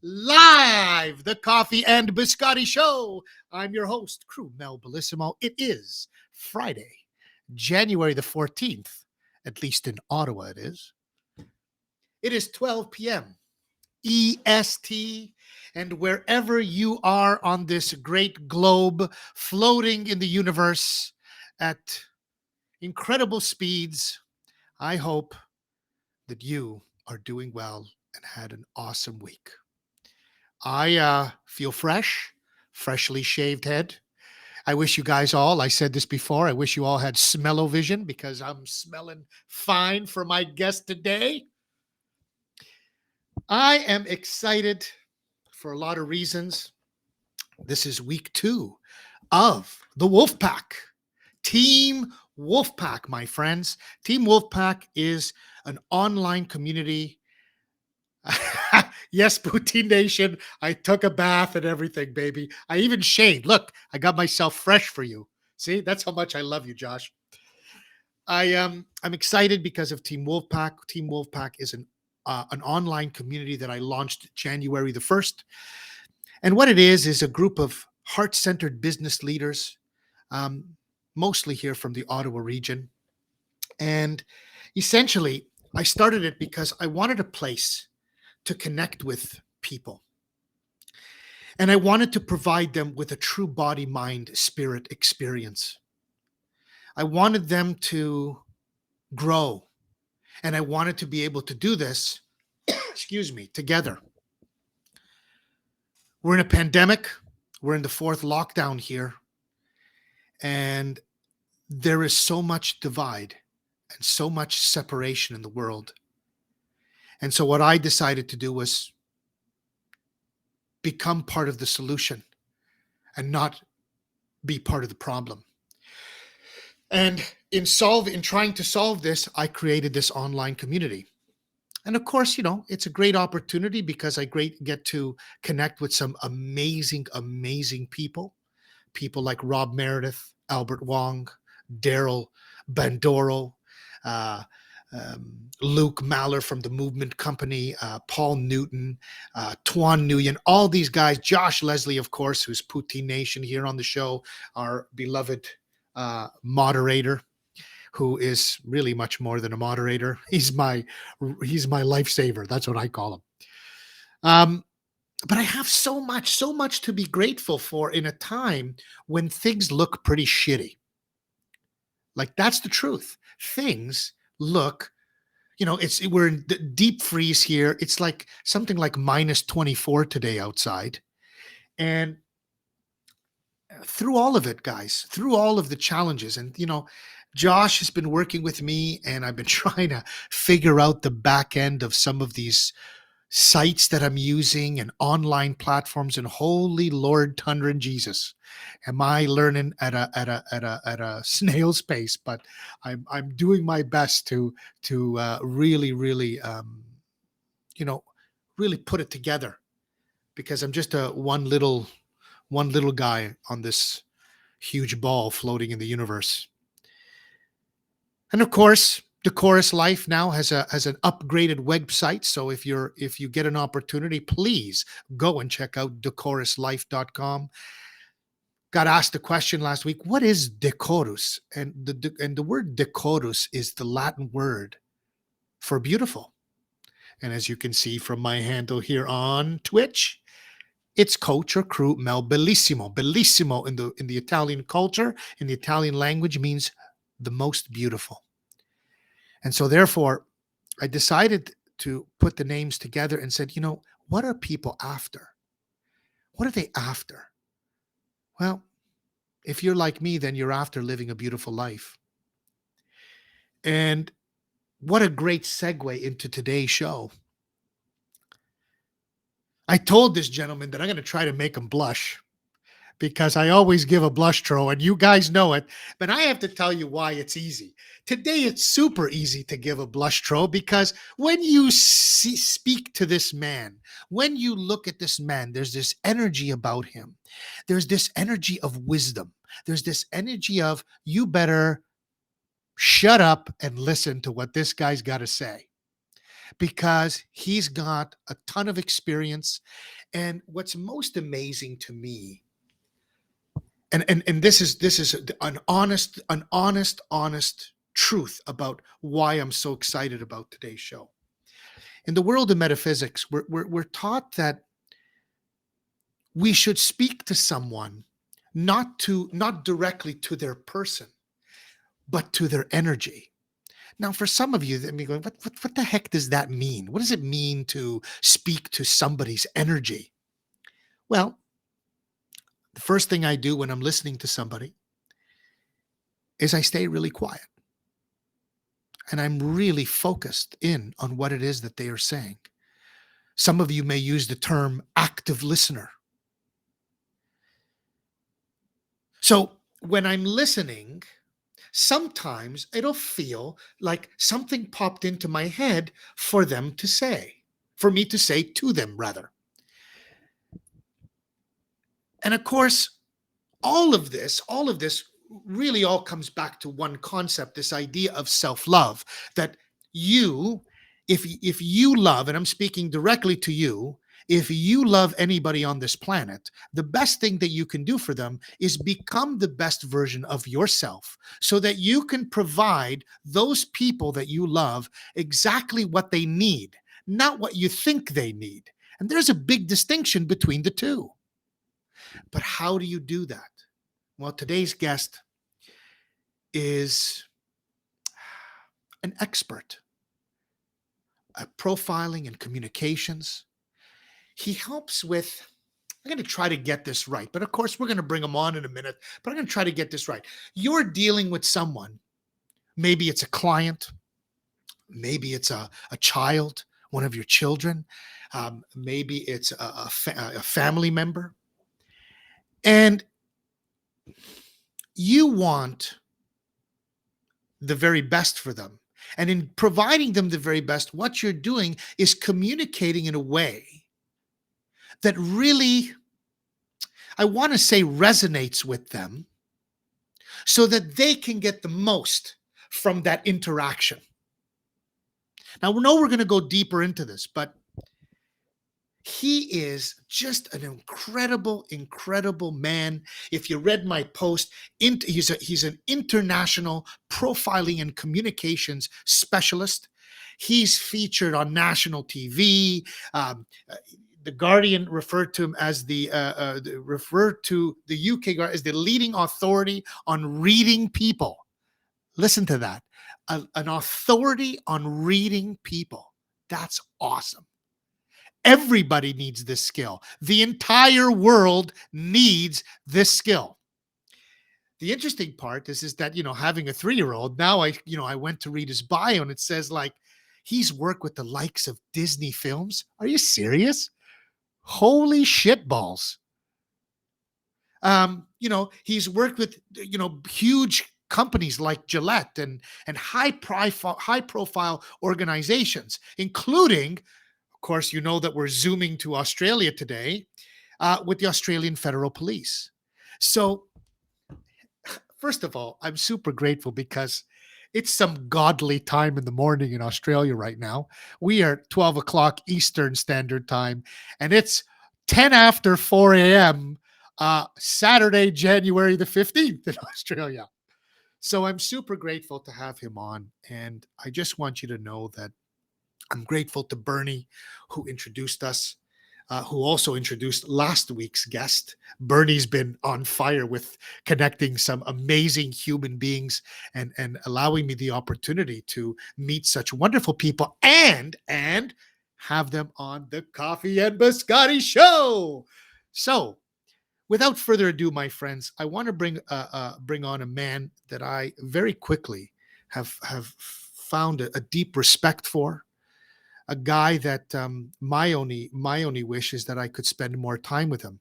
live, the Coffee and Biscotti Show. I'm your host, Crew Mel Bellissimo. It is Friday, January the 14th, at least in Ottawa it is. It is 12 p.m. EST, and wherever you are on this great globe floating in the universe at incredible speeds, I hope that you are doing well and had an awesome week. I feel fresh, freshly shaved head. I wish you guys all, I said this before, I wish you all had smell-o-vision because I'm smelling fine for my guest today. I am excited for a lot of reasons. This is week 2 of the Wolfpack. Team Wolfpack, my friends. Team Wolfpack is an online community. Yes, Poutine Nation, I took a bath and everything, baby. I even shaved. Look, I got myself fresh for you. See, that's how much I love you, Josh. I'm excited because of Team Wolfpack. Team Wolfpack is an online community that I launched January the 1st. And what it is a group of heart-centered business leaders, mostly here from the Ottawa region. And essentially, I started it because I wanted a place to connect with people. And I wanted to provide them with a true body, mind, spirit experience. I wanted them to grow. And I wanted to be able to do this, excuse me, together. We're in a pandemic. We're in the 4th lockdown here. And there is so much divide and so much separation in the world. And so what I decided to do was become part of the solution and not be part of the problem. And in trying to solve this, I created this online community. And of course, it's a great opportunity because I get to connect with some amazing, amazing people. People like Rob Meredith, Albert Wong, Daryl Bandoro, Luke Maller from the Movement Company, Paul Newton, Tuan Nguyen, all these guys, Josh Leslie, of course, who's Poutine Nation here on the show, our beloved moderator, who is really much more than a moderator. He's my lifesaver. That's what I call him. But I have so much to be grateful for in a time when things look pretty shitty. Like, that's the truth. Things look, we're in deep freeze here. It's like something like minus 24 today outside. And through all of it, guys, through all of the challenges, and, Josh has been working with me, and I've been trying to figure out the back end of some of these sites that I'm using and online platforms, and holy Lord Thunder and Jesus, am I learning at a snail's pace? But I'm doing my best to really really put it together, because I'm just one little guy on this huge ball floating in the universe. And of course, Decorous Life now has an upgraded website. So if you get an opportunity, please go and check out decoruslife.com. Got asked a question last week, what is decorous? And the word decorous is the Latin word for beautiful. And as you can see from my handle here on Twitch, it's Coach or Crew Mel Bellissimo. Bellissimo in the Italian culture, in the Italian language, means the most beautiful. And so therefore, I decided to put the names together and said, what are people after? What are they after? Well, if you're like me, then you're after living a beautiful life. And what a great segue into today's show. I told this gentleman that I'm going to try to make him blush, because I always give a blush throw, and you guys know it, but I have to tell you why it's easy. Today, it's super easy to give a blush throw, because when you speak to this man, when you look at this man, there's this energy about him. There's this energy of wisdom. There's this energy of, you better shut up and listen to what this guy's got to say. because he's got a ton of experience. And what's most amazing to me, and this is an honest truth about why I'm so excited about today's show. In the world of metaphysics, we're taught that we should speak to someone not directly to their person, but to their energy. Now, for some of you that may be going, what the heck does that mean? What does it mean to speak to somebody's energy? Well, the first thing I do when I'm listening to somebody is I stay really quiet and I'm really focused in on what it is that they are saying. Some of you may use the term active listener. So when I'm listening, sometimes it'll feel like something popped into my head for them to say, for me to say to them, rather. And of course, all of this really all comes back to one concept, this idea of self-love, that you, if you love, and I'm speaking directly to you, if you love anybody on this planet, the best thing that you can do for them is become the best version of yourself so that you can provide those people that you love exactly what they need, not what you think they need. And there's a big distinction between the two. But how do you do that? Well, today's guest is an expert at profiling and communications. He helps with, I'm going to try to get this right, but of course, we're going to bring him on in a minute, but I'm going to try to get this right. You're dealing with someone, maybe it's a client, maybe it's a child, one of your children, maybe it's a family member, and you want the very best for them. And in providing them the very best, what you're doing is communicating in a way that really, I want to say, resonates with them so that they can get the most from that interaction. Now, we know we're going to go deeper into this, but he is just an incredible man. If you read my post, he's an international profiling and communications specialist. He's featured on national TV. The Guardian referred to him as referred to the UK Guardian as the leading authority on reading people. Listen to that, an authority on reading people. That's awesome. Everybody needs this skill. The entire world needs this skill. The interesting part is that, having a 3-year-old, now I went to read his bio and it says like, he's worked with the likes of Disney films. Are you serious? Holy shit balls. He's worked with, huge companies like Gillette and high profile organizations, including, of course, that we're zooming to Australia today with the Australian Federal Police. So, first of all, I'm super grateful because it's some godly time in the morning in Australia right now. We are 12 o'clock Eastern Standard Time, and it's 10 after 4 a.m. Saturday, January the 15th in Australia. So I'm super grateful to have him on, and I just want you to know that I'm grateful to Bernie, who introduced us, who also introduced last week's guest. Bernie's been on fire with connecting some amazing human beings and allowing me the opportunity to meet such wonderful people and have them on the Coffee and Biscotti show. So, without further ado, my friends, I want to bring on a man that I very quickly have found a deep respect for. A guy that my only wish is that I could spend more time with him.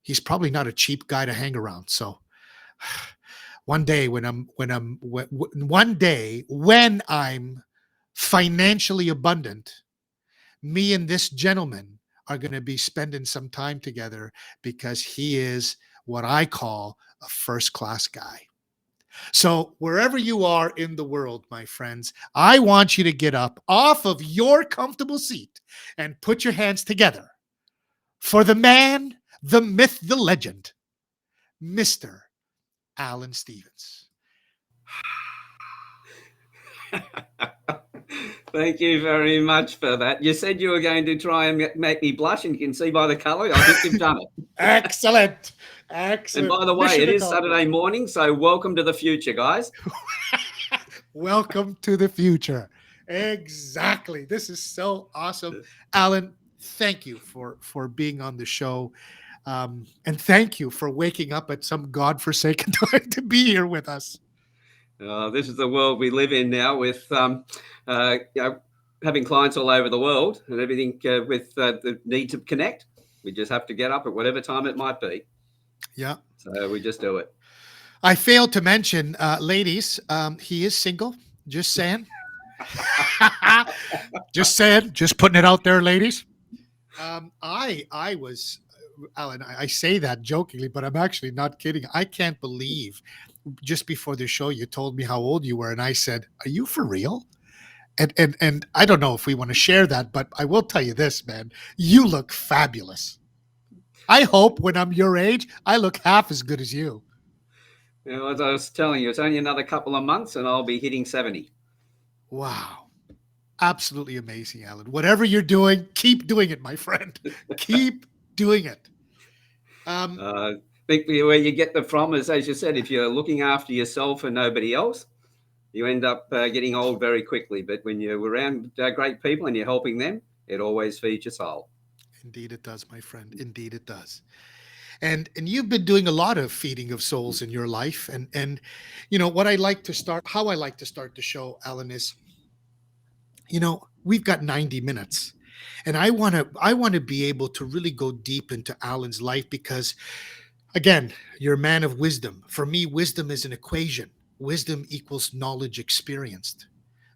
He's probably not a cheap guy to hang around. So one day when I'm financially abundant, me and this gentleman are going to be spending some time together because he is what I call a first class guy. So, wherever you are in the world, my friends, I want you to get up off of your comfortable seat and put your hands together for the man, the myth, the legend, Mr. Alan Stevens. Thank you very much for that. You said you were going to try and make me blush, and you can see by the colour, I think you've done it. Excellent. And Excellent. by the way, Mission it is accomplished. Saturday morning, so welcome to the future, guys. Welcome to the future. Exactly. This is so awesome. Alan, thank you for being on the show. And thank you for waking up at some godforsaken time to be here with us. This is the world we live in now, with having clients all over the world and everything, with the need to connect. We just have to get up at whatever time it might be. Yeah. So we just do it. I failed to mention, ladies, he is single. Just saying. Just saying. Just putting it out there, ladies. I was Alan. I say that jokingly, but I'm actually not kidding. I can't believe just before the show you told me how old you were, and I said, "Are you for real?" And I don't know if we want to share that, but I will tell you this, man. You look fabulous. I hope when I'm your age, I look half as good as you. As I was telling you, it's only another couple of months and I'll be hitting 70. Wow. Absolutely amazing, Alan. Whatever you're doing, keep doing it, my friend. Keep doing it. I think where you get the from is, as you said, if you're looking after yourself and nobody else, you end up getting old very quickly. But when you're around great people and you're helping them, it always feeds your soul. Indeed it does, my friend. Indeed it does. And you've been doing a lot of feeding of souls in your life. And what I like to start, how I like to start the show, Alan, is we've got 90 minutes. And I want to be able to really go deep into Alan's life because, again, you're a man of wisdom. For me, wisdom is an equation. Wisdom equals knowledge experienced.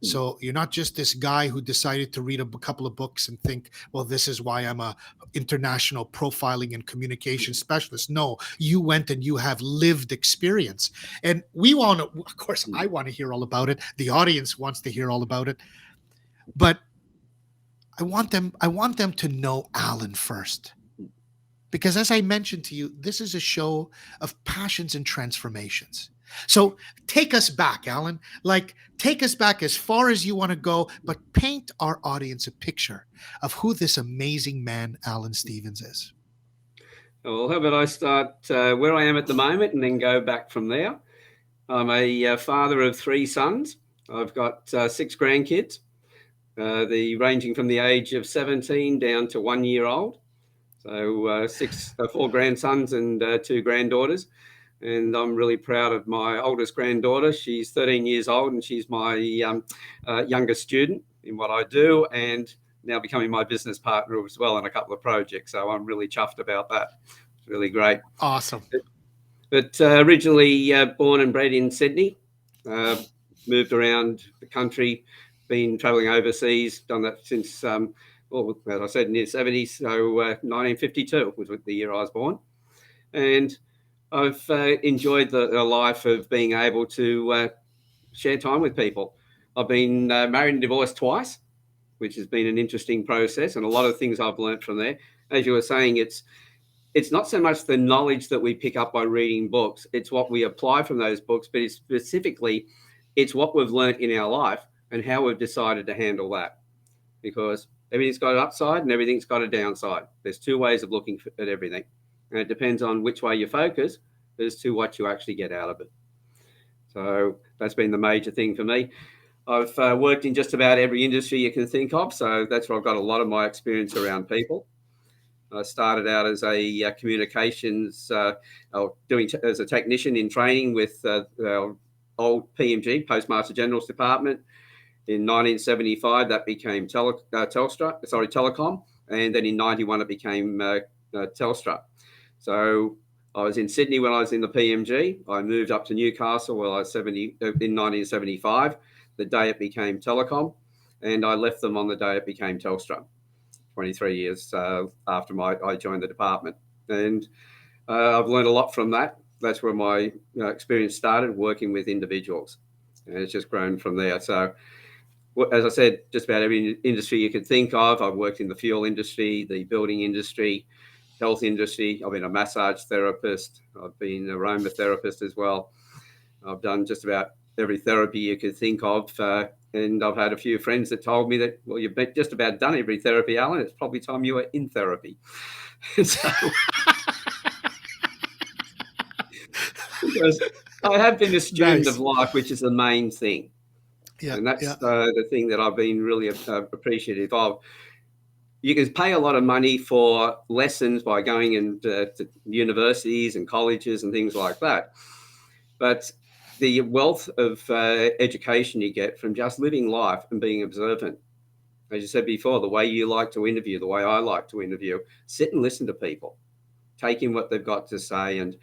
So you're not just this guy who decided to read a couple of books and think, well, this is why I'm a international profiling and communication specialist. No, you went and you have lived experience. And we want to, of course, I want to hear all about it. The audience wants to hear all about it. But I want them to know Alan first. Because as I mentioned to you, this is a show of passions and transformations. So take us back, Alan. Like, take us back as far as you want to go, but paint our audience a picture of who this amazing man, Alan Stevens, is. Well, how about I start where I am at the moment and then go back from there? I'm a father of three sons. I've got six grandkids, the ranging from the age of 17 down to 1 year old. So four grandsons and two granddaughters. And I'm really proud of my oldest granddaughter. She's 13 years old and she's my youngest student in what I do, and now becoming my business partner as well in a couple of projects. So I'm really chuffed about that. It's really great. Awesome. But originally born and bred in Sydney, moved around the country, been travelling overseas, done that since, well, as I said, in the 70s. So 1952 was the year I was born. And I've enjoyed the life of being able to share time with people. I've been married and divorced twice, which has been an interesting process, and a lot of things I've learned from there. As you were saying, it's not so much the knowledge that we pick up by reading books, it's what we apply from those books, but it's what we've learned in our life and how we've decided to handle that. Because everything's got an upside and everything's got a downside. There's two ways of looking at everything. And it depends on which way you focus as to what you actually get out of it. So that's been the major thing for me. I've worked in just about every industry you can think of. So that's where I've got a lot of my experience around people. I started out as a communications, as a technician in training with our old PMG, Postmaster General's Department. In 1975, that became Telecom, and then in 91 it became Telstra. So I was in Sydney when I was in the PMG. I moved up to Newcastle when I was in 1975, the day it became Telecom, and I left them on the day it became Telstra. 23 years after I joined the department. And I've learned a lot from that. that's where my experience started, working with individuals, and it's just grown from there. So, as I said, just about every industry you could think of. I've worked in the fuel industry, the building industry, health industry. I've been a massage therapist. I've been an aromatherapist as well. I've done just about every therapy you could think of. And I've had a few friends that told me that, well, you've just about done every therapy, Alan. It's probably time you were in therapy. So, because I have been a student of Nice. life, which is the main thing. Yeah, And that's yeah. the thing that I've been really appreciative of. You can pay a lot of money for lessons by going into to universities and colleges and things like that. But the wealth of education you get from just living life and being observant, as you said before, the way you like to interview, the way I like to interview, sit and listen to people, take in what they've got to say, and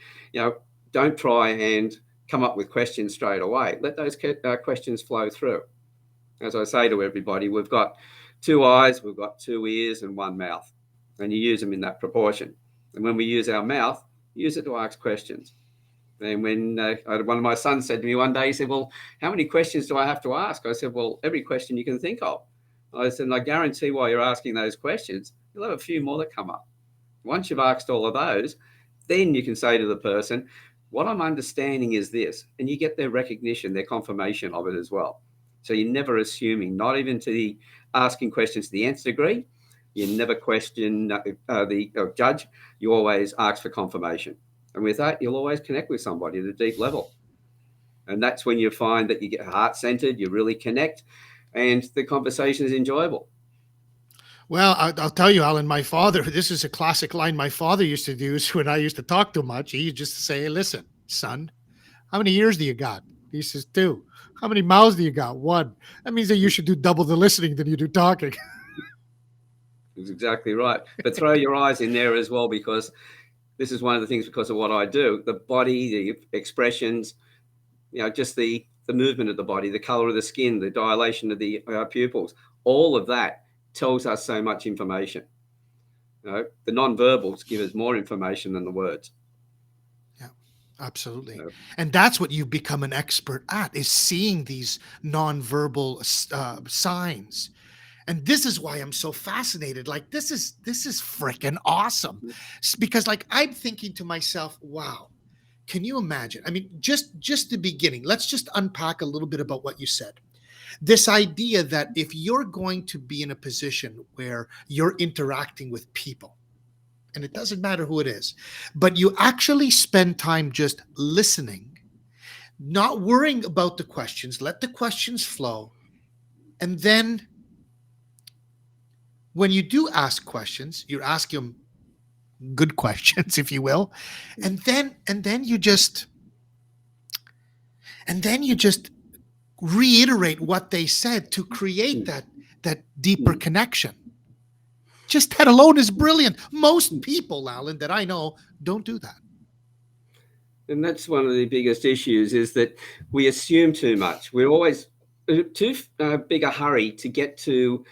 don't try and come up with questions straight away. Let those questions flow through. As I say to everybody, we've got 2 eyes, we've got 2 ears, and 1 mouth, and you use them in that proportion. And when we use our mouth, use it to ask questions. And when one of my sons said to me one day, he said, well, how many questions do I have to ask? I said, well, every question you can think of. I said, and I guarantee while you're asking those questions, you'll have a few more that come up. Once you've asked all of those, then you can say to the person, what I'm understanding is this. And you get their recognition, their confirmation of it as well. So you're never assuming, not even to the asking questions to the nth degree. You never question the judge. You always ask for confirmation. And with that, you'll always connect with somebody at a deep level. And that's when you find that you get heart-centered, you really connect, and the conversation is enjoyable. Well, I'll tell you, Alan, my father, this is a classic line my father used to use when I used to talk too much. He used just to say, hey, listen, son, how many ears do you got? He says, 2. How many mouths do you got? 1. That means that you should do double the listening than you do talking. That's exactly right. But throw your eyes in there as well, because this is one of the things, because of what I do, the body, the expressions, just the movement of the body, the color of the skin, the dilation of the pupils, all of that tells us so much information. The non-verbals give us more information than the words. Yeah, absolutely. And that's what you've become an expert at, is seeing these nonverbal signs. And this is why I'm so fascinated. Like, this is freaking awesome. Because like, I'm thinking to myself, wow, can you imagine? I mean, just the beginning. Let's just unpack a little bit about what you said. This idea that if you're going to be in a position where you're interacting with people, and it doesn't matter who it is, but you actually spend time just listening, not worrying about the questions, let the questions flow. And then when you do ask questions, you're asking them good questions, if you will. And then you just reiterate what they said to create that deeper connection. Just that alone is brilliant. Most people, Alan, that I know don't do that. And that's one of the biggest issues, is that we assume too much. We're always too big a hurry to get to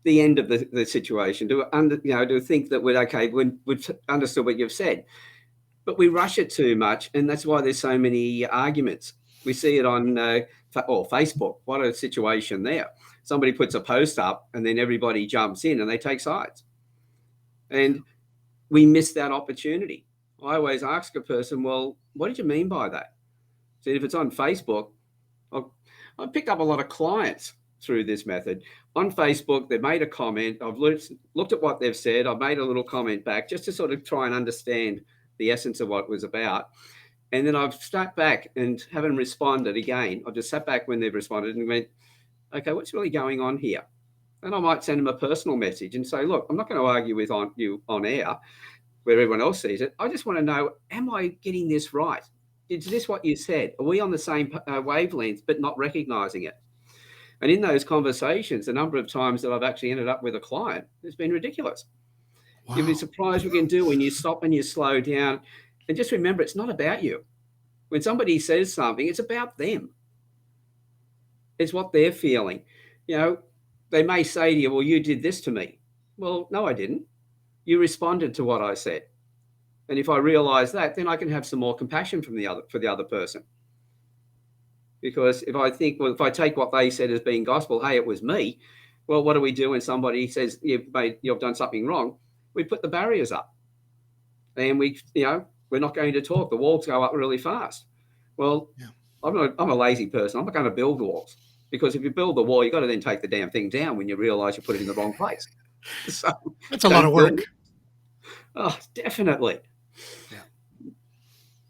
the end of the situation, to think that we've understood what you've said. But we rush it too much, and that's why there's so many arguments. We see it on Facebook. What a situation there. Somebody puts a post up, and then everybody jumps in and they take sides. And we miss that opportunity. I always ask a person, well, what did you mean by that? So if it's on Facebook, I've picked up a lot of clients through this method. On Facebook, they've made a comment. I've looked at what they've said. I've made a little comment back just to sort of try and understand the essence of what it was about. And then I've sat back and haven't responded again. I've just sat back when they've responded and went, okay, what's really going on here? And I might send them a personal message and say, look, I'm not going to argue with you on air where everyone else sees it. I just want to know, am I getting this right? Is this what you said? Are we on the same wavelength but not recognizing it? And in those conversations, the number of times that I've actually ended up with a client has been ridiculous. Wow. You'd be surprised what you can do when you stop and you slow down. And just remember, it's not about you. When somebody says something, it's about them. It's what they're feeling. They may say to you, well, you did this to me. Well, no, I didn't. You responded to what I said. And if I realize that, then I can have some more compassion for the other person. Because if I think, well, if I take what they said as being gospel, hey, it was me. Well, what do we do when somebody says you've done something wrong? We put the barriers up, and we're not going to talk. The walls go up really fast. Well, Yeah. I'm a lazy person. I'm not going to build walls, because if you build the wall, you got to then take the damn thing down when you realize you put it in the wrong place. So That's a lot of don't build work. it. Oh, definitely. Yeah.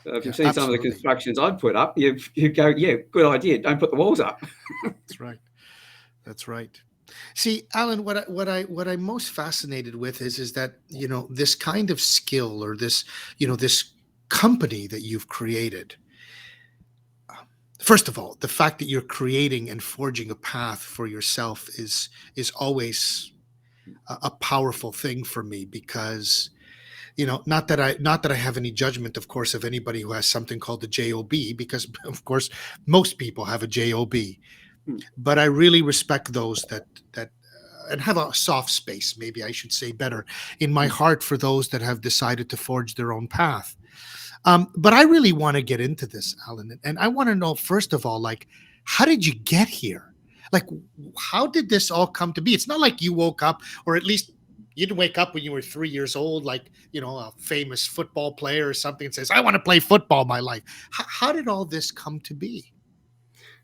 If Yeah, you've seen some of the absolutely. constructions I've put up, you go, yeah, good idea. Don't put the walls up. That's right. That's right. See, Alan, what I'm most fascinated with is that, this kind of skill, or this company that you've created. First of all, the fact that you're creating and forging a path for yourself is always a powerful thing for me, because not that I have any judgment, of course, of anybody who has something called the job, because of course most people have a job, Hmm. but I really respect those that and have a soft space, maybe I should say better, in my heart for those that have decided to forge their own path. But I really want to get into this, Alan, and I want to know, first of all, like, how did you get here? Like, how did this all come to be? It's not like you woke up, or at least you didn't wake up when you were 3 years old, like, a famous football player or something, and says, "I want to play football my life." How did all this come to be?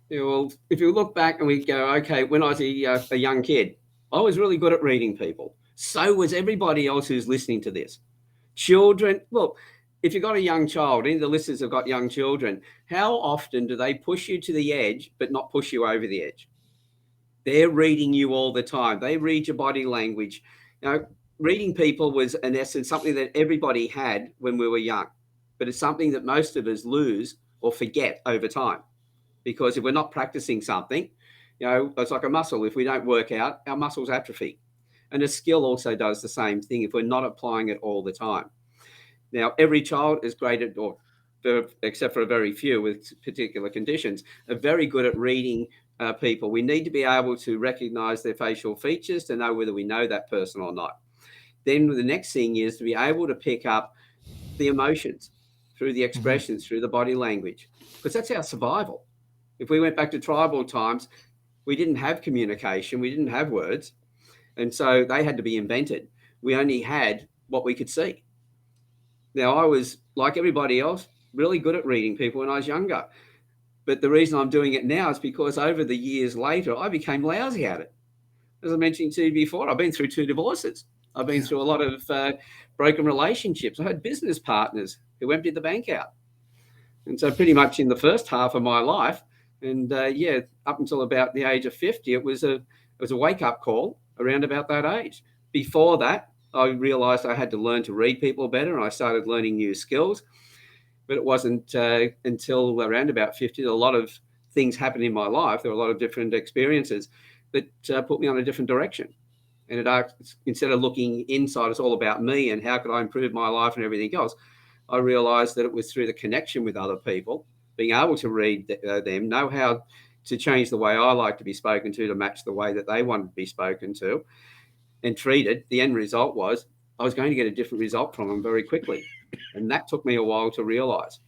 Yeah, well, if you look back and we go, okay, when I was a young kid, I was really good at reading people. So was everybody else who's listening to this. Children, look, if you've got a young child, any of the listeners have got young children, how often do they push you to the edge but not push you over the edge? They're reading you all the time. They read your body language. Reading people was, in essence, something that everybody had when we were young, but it's something that most of us lose or forget over time. Because if we're not practicing something, it's like a muscle. If we don't work out, our muscles atrophy. And a skill also does the same thing if we're not applying it all the time. Now, every child is graded, or except for a very few with particular conditions, are very good at reading people. We need to be able to recognize their facial features to know whether we know that person or not. Then the next thing is to be able to pick up the emotions through the Mhm. expressions, through the body language, because that's our survival. If we went back to tribal times, we didn't have communication, we didn't have words, and so they had to be invented. We only had what we could see. Now, I was, like everybody else, really good at reading people when I was younger. But the reason I'm doing it now is because over the years later, I became lousy at it. As I mentioned to you before, I've been through 2 divorces. I've been Yeah. through a lot of broken relationships. I had business partners who emptied the bank out. And so, pretty much in the first half of my life, and up until about the age of 50, it was a wake up call around about that age. Before that, I realised I had to learn to read people better, and I started learning new skills. But it wasn't until around about 50 that a lot of things happened in my life. There were a lot of different experiences that put me on a different direction. And instead of looking inside, it's all about me and how could I improve my life and everything else. I realized that it was through the connection with other people, being able to read them, know how to change the way I like to be spoken to match the way that they wanted to be spoken to and treated. The end result was I was going to get a different result from them very quickly. And that took me a while to realize.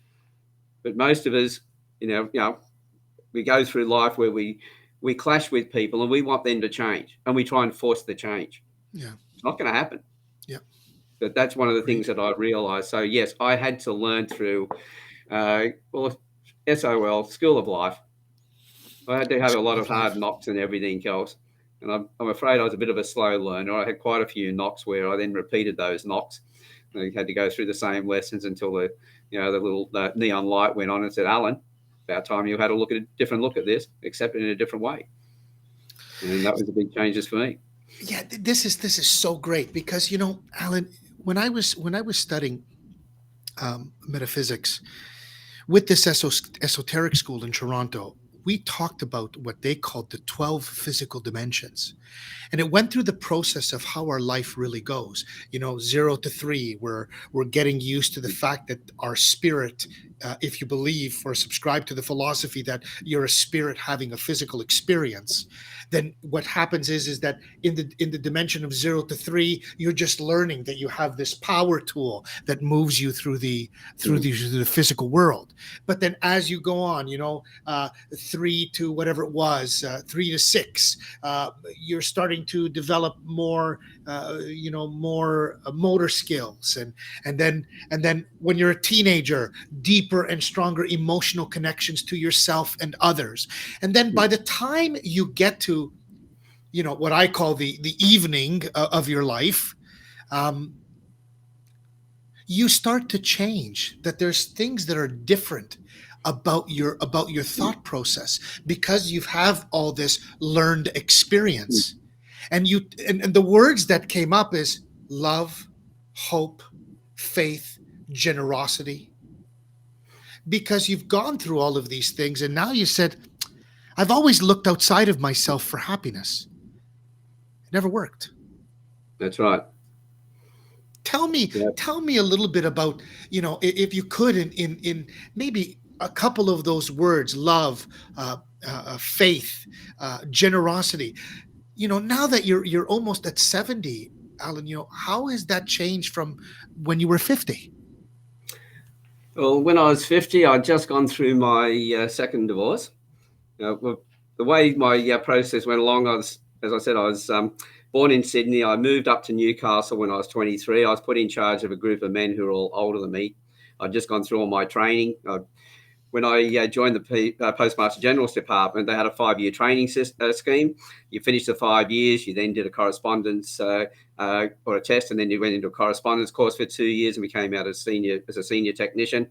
But most of us, we go through life where we clash with people and we want them to change and we try and force the change. Yeah. It's not going to happen. Yeah. But that's one of the Great. things that I realized. So, yes, I had to learn through, well, SOL, School of Life. I had to have a School lot of of hard life. knocks and everything else. And I'm afraid I was a bit of a slow learner. I had quite a few knocks where I then repeated those knocks. I had to go through the same lessons until the little neon light went on and said, Alan, about time you had a different look at this, except in a different way. And that was the big changes for me. Yeah, this is so great, because, Alan, when I was studying metaphysics with this esoteric school in Toronto, we talked about what they called the 12 physical dimensions. And it went through the process of how our life really goes. 0 to 3, we're getting used to the fact that our spirit if you believe or subscribe to the philosophy that you're a spirit having a physical experience, then what happens is that in the dimension of 0 to 3, you're just learning that you have this power tool that moves you through the physical world. But then as you go on, 3 to whatever it was, 3 to 6, you're starting to develop more motor skills, and then when you're a teenager, deeper and stronger emotional connections to yourself and others. And then by the time you get to what I call the evening of your life, um, you start to change. That there's things that are different about your thought process, because you have all this learned experience. And the words that came up is love, hope, faith, generosity, because you've gone through all of these things, and now you said, I've always looked outside of myself for happiness. It never worked. That's right. Tell me, Yeah. tell me a little bit about, if you could, in maybe a couple of those words: love, faith, generosity. Now that you're almost at 70, Alan, how has that changed from when you were 50? Well, when I was 50, I'd just gone through my second divorce. Well, the way my process went along, as I said, I was born in Sydney. I moved up to Newcastle when I was 23. I was put in charge of a group of men who were all older than me. I'd just gone through all my training. When I joined the Postmaster General's Department, they had a 5-year training scheme. You finished the 5 years, you then did a correspondence or a test, and then you went into a correspondence course for 2 years and became out as a senior technician.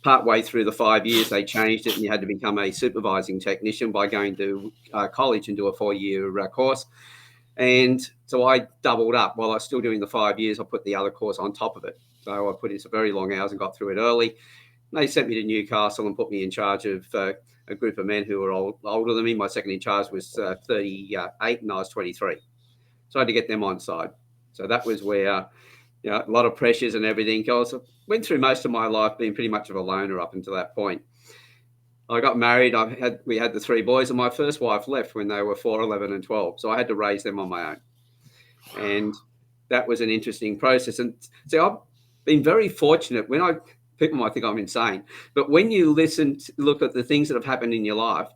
Partway through the 5 years, they changed it, and you had to become a supervising technician by going to college and do a 4-year course. And so I doubled up. While I was still doing the 5 years, I put the other course on top of it. So I put in some very long hours and got through it early. They sent me to Newcastle and put me in charge of a group of men who were older than me. My second in charge was 38 and I was 23. So I had to get them on side. So that was where a lot of pressures and everything. I went through most of my life being pretty much of a loner up until that point. I got married. We had the 3 boys, and my first wife left when they were 4, 11, and 12. So I had to raise them on my own. And that was an interesting process. And so I've been very fortunate. People might think I'm insane, but when you look at the things that have happened in your life,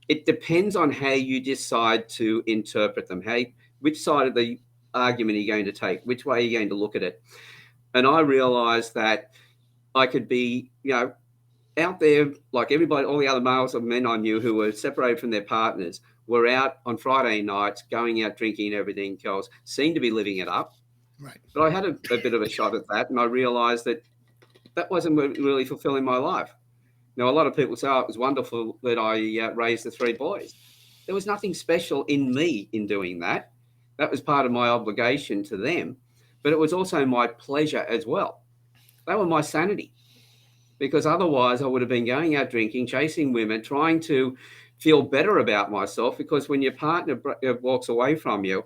it depends on how you decide to interpret them, which side of the argument are you going to take, which way are you going to look at it. And I realized that I could be, out there like everybody, all the other males and men I knew who were separated from their partners were out on Friday nights, going out drinking and everything else, seemed to be living it up. Right. But I had a bit of a shot at that, and I realized that wasn't really fulfilling my life. Now, a lot of people say, it was wonderful that I raised the 3 boys. There was nothing special in me in doing that. That was part of my obligation to them, but it was also my pleasure as well. They were my sanity, because otherwise I would have been going out drinking, chasing women, trying to feel better about myself, because when your partner walks away from you,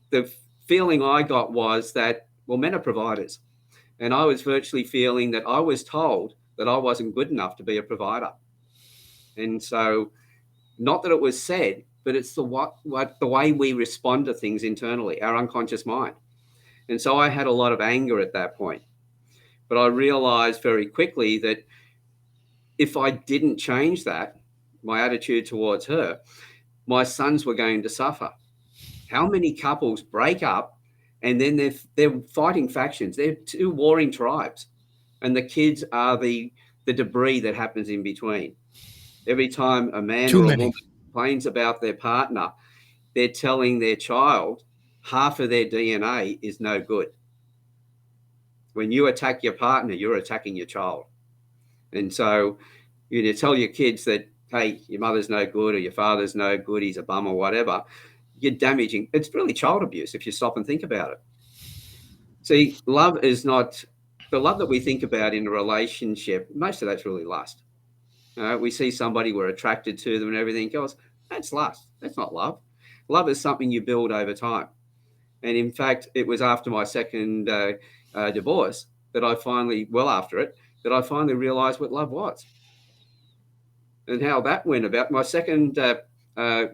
the feeling I got was that, well, men are providers. And I was virtually feeling that I was told that I wasn't good enough to be a provider. And so, not that it was said, but it's the way we respond to things internally, our unconscious mind. And so I had a lot of anger at that point. But I realized very quickly that if I didn't change that, my attitude towards her, my sons were going to suffer. How many couples break up and then they're fighting factions? They're 2 warring tribes, and the kids are the debris that happens in between. Every time a man Too or a many. woman complains about their partner, they're telling their child half of their DNA is no good. When you attack your partner, you're attacking your child. And so you tell your kids that, hey, your mother's no good or your father's no good, he's a bum or whatever, you're damaging. It's really child abuse if you stop and think about it. See, love is not the love that we think about in a relationship. Most of that's really lust. We see somebody, we're attracted to them and everything else. That's lust. That's not love. Love is something you build over time. And in fact, it was after my second divorce that I finally, well after it, that I finally realised what love was and how that went about. My second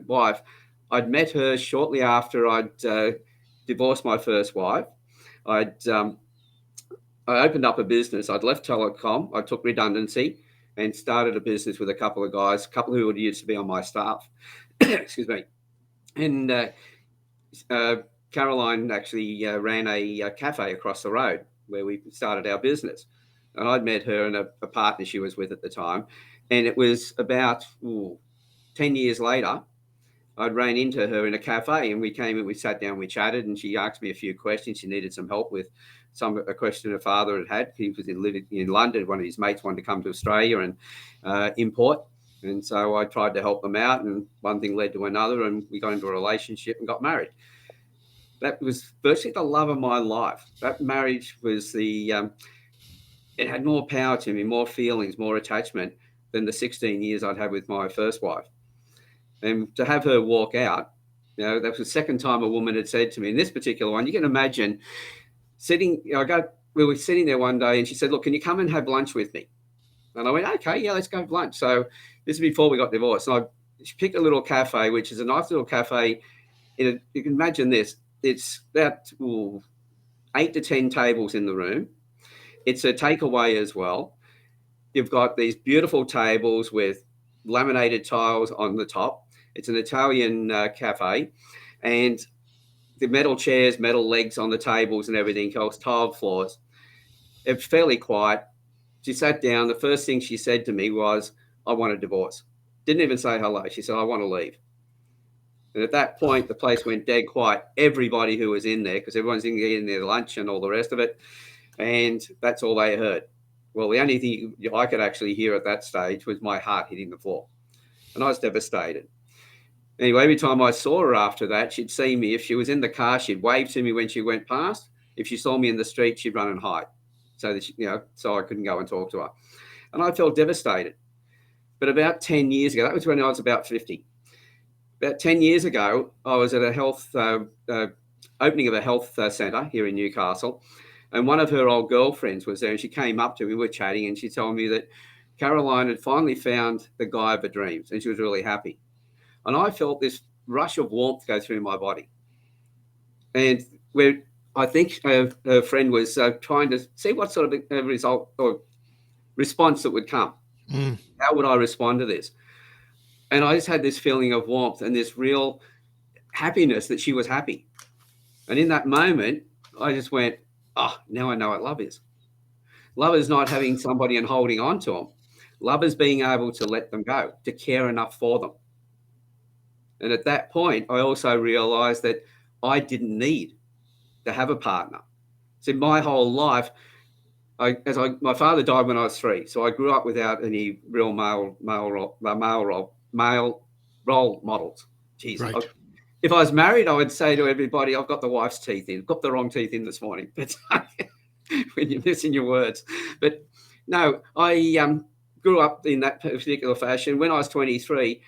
wife, I'd met her shortly after I'd divorced my first wife. I opened up a business. I'd left telecom. I took redundancy and started a business with a couple of guys, a couple who used to be on my staff. Excuse me. And Caroline actually ran a cafe across the road where we started our business. And I'd met her and a partner she was with at the time. And it was about 10 years later, I'd ran into her in a cafe, and we came and we sat down, we chatted, and she asked me a few questions. She needed some help with a question her father had. He was living in London. One of his mates wanted to come to Australia and import. And so I tried to help them out, and one thing led to another, and we got into a relationship and got married. That was virtually the love of my life. That marriage was it had more power to me, more feelings, more attachment than the 16 years I'd had with my first wife. And to have her walk out, that was the second time a woman had said to me, in this particular one, you can imagine we were sitting there one day and she said, look, can you come and have lunch with me? And I went, okay, yeah, let's go have lunch. So this is before we got divorced. And she picked a little cafe, which is a nice little cafe. You can imagine this. It's about 8 to 10 tables in the room. It's a takeaway as well. You've got these beautiful tables with laminated tiles on the top. It's an Italian cafe, and the metal chairs, metal legs on the tables and everything else, tiled floors. It's fairly quiet. She sat down. The first thing she said to me was, I want a divorce. Didn't even say hello. She said, I want to leave. And at that point, the place went dead quiet. Everybody who was in there, because everyone's in their lunch and all the rest of it, and that's all they heard. Well, the only thing I could actually hear at that stage was my heart hitting the floor. And I was devastated. Anyway, every time I saw her after that, she'd see me. If she was in the car, she'd wave to me when she went past. If she saw me in the street, she'd run and hide so that so I couldn't go and talk to her. And I felt devastated. But about 10 years ago, that was when I was about 50. About 10 years ago, I was at a health opening of a health centre here in Newcastle, and one of her old girlfriends was there, and she came up to me, we were chatting, and she told me that Caroline had finally found the guy of her dreams, and she was really happy. And I felt this rush of warmth go through my body. And I think her friend was trying to see what sort of a result or response that would come. How would I respond to this? And I just had this feeling of warmth and this real happiness that she was happy. And in that moment, I just went, now I know what love is. Love is not having somebody and holding on to them. Love is being able to let them go, to care enough for them. And at that point, I also realized that I didn't need to have a partner. So my whole life, my father died when I was 3, so I grew up without any real male role models. Jeez. Right. If I was married, I would say to everybody, I've got the wife's teeth in. Got the wrong teeth in this morning. But when you're missing your words. But no, I grew up in that particular fashion. When I was 23,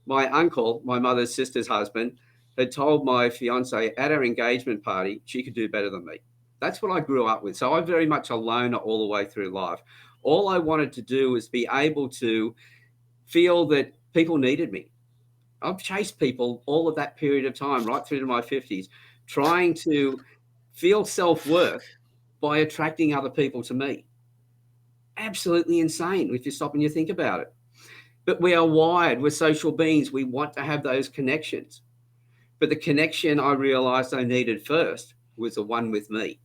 my uncle, my mother's sister's husband, had told my fiance at our engagement party she could do better than me. That's what I grew up with. So I'm very much a loner all the way through life. All I wanted to do was be able to feel that people needed me. I've chased people all of that period of time, right through to my 50s, trying to feel self-worth by attracting other people to me. Absolutely insane if you stop and you think about it. But we are wired, we're social beings. We want to have those connections. But the connection I realized I needed first was the one with me,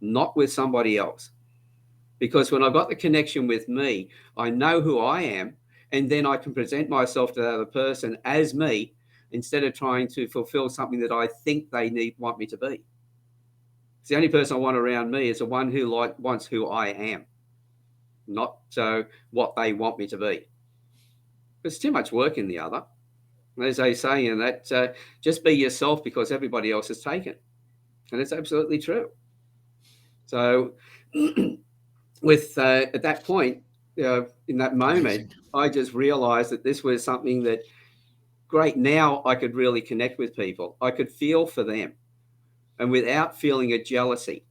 not with somebody else. Because when I got the connection with me, I know who I am, and then I can present myself to the other person as me instead of trying to fulfill something that I think they want me to be. It's the only person I want around me is the one who wants who I am, not what they want me to be. There's too much work in the other. As they say in that, just be yourself because everybody else is taken. And it's absolutely true. So at that point, in that moment, amazing. I just realized that this was something that, great, now I could really connect with people. I could feel for them and without feeling a jealousy.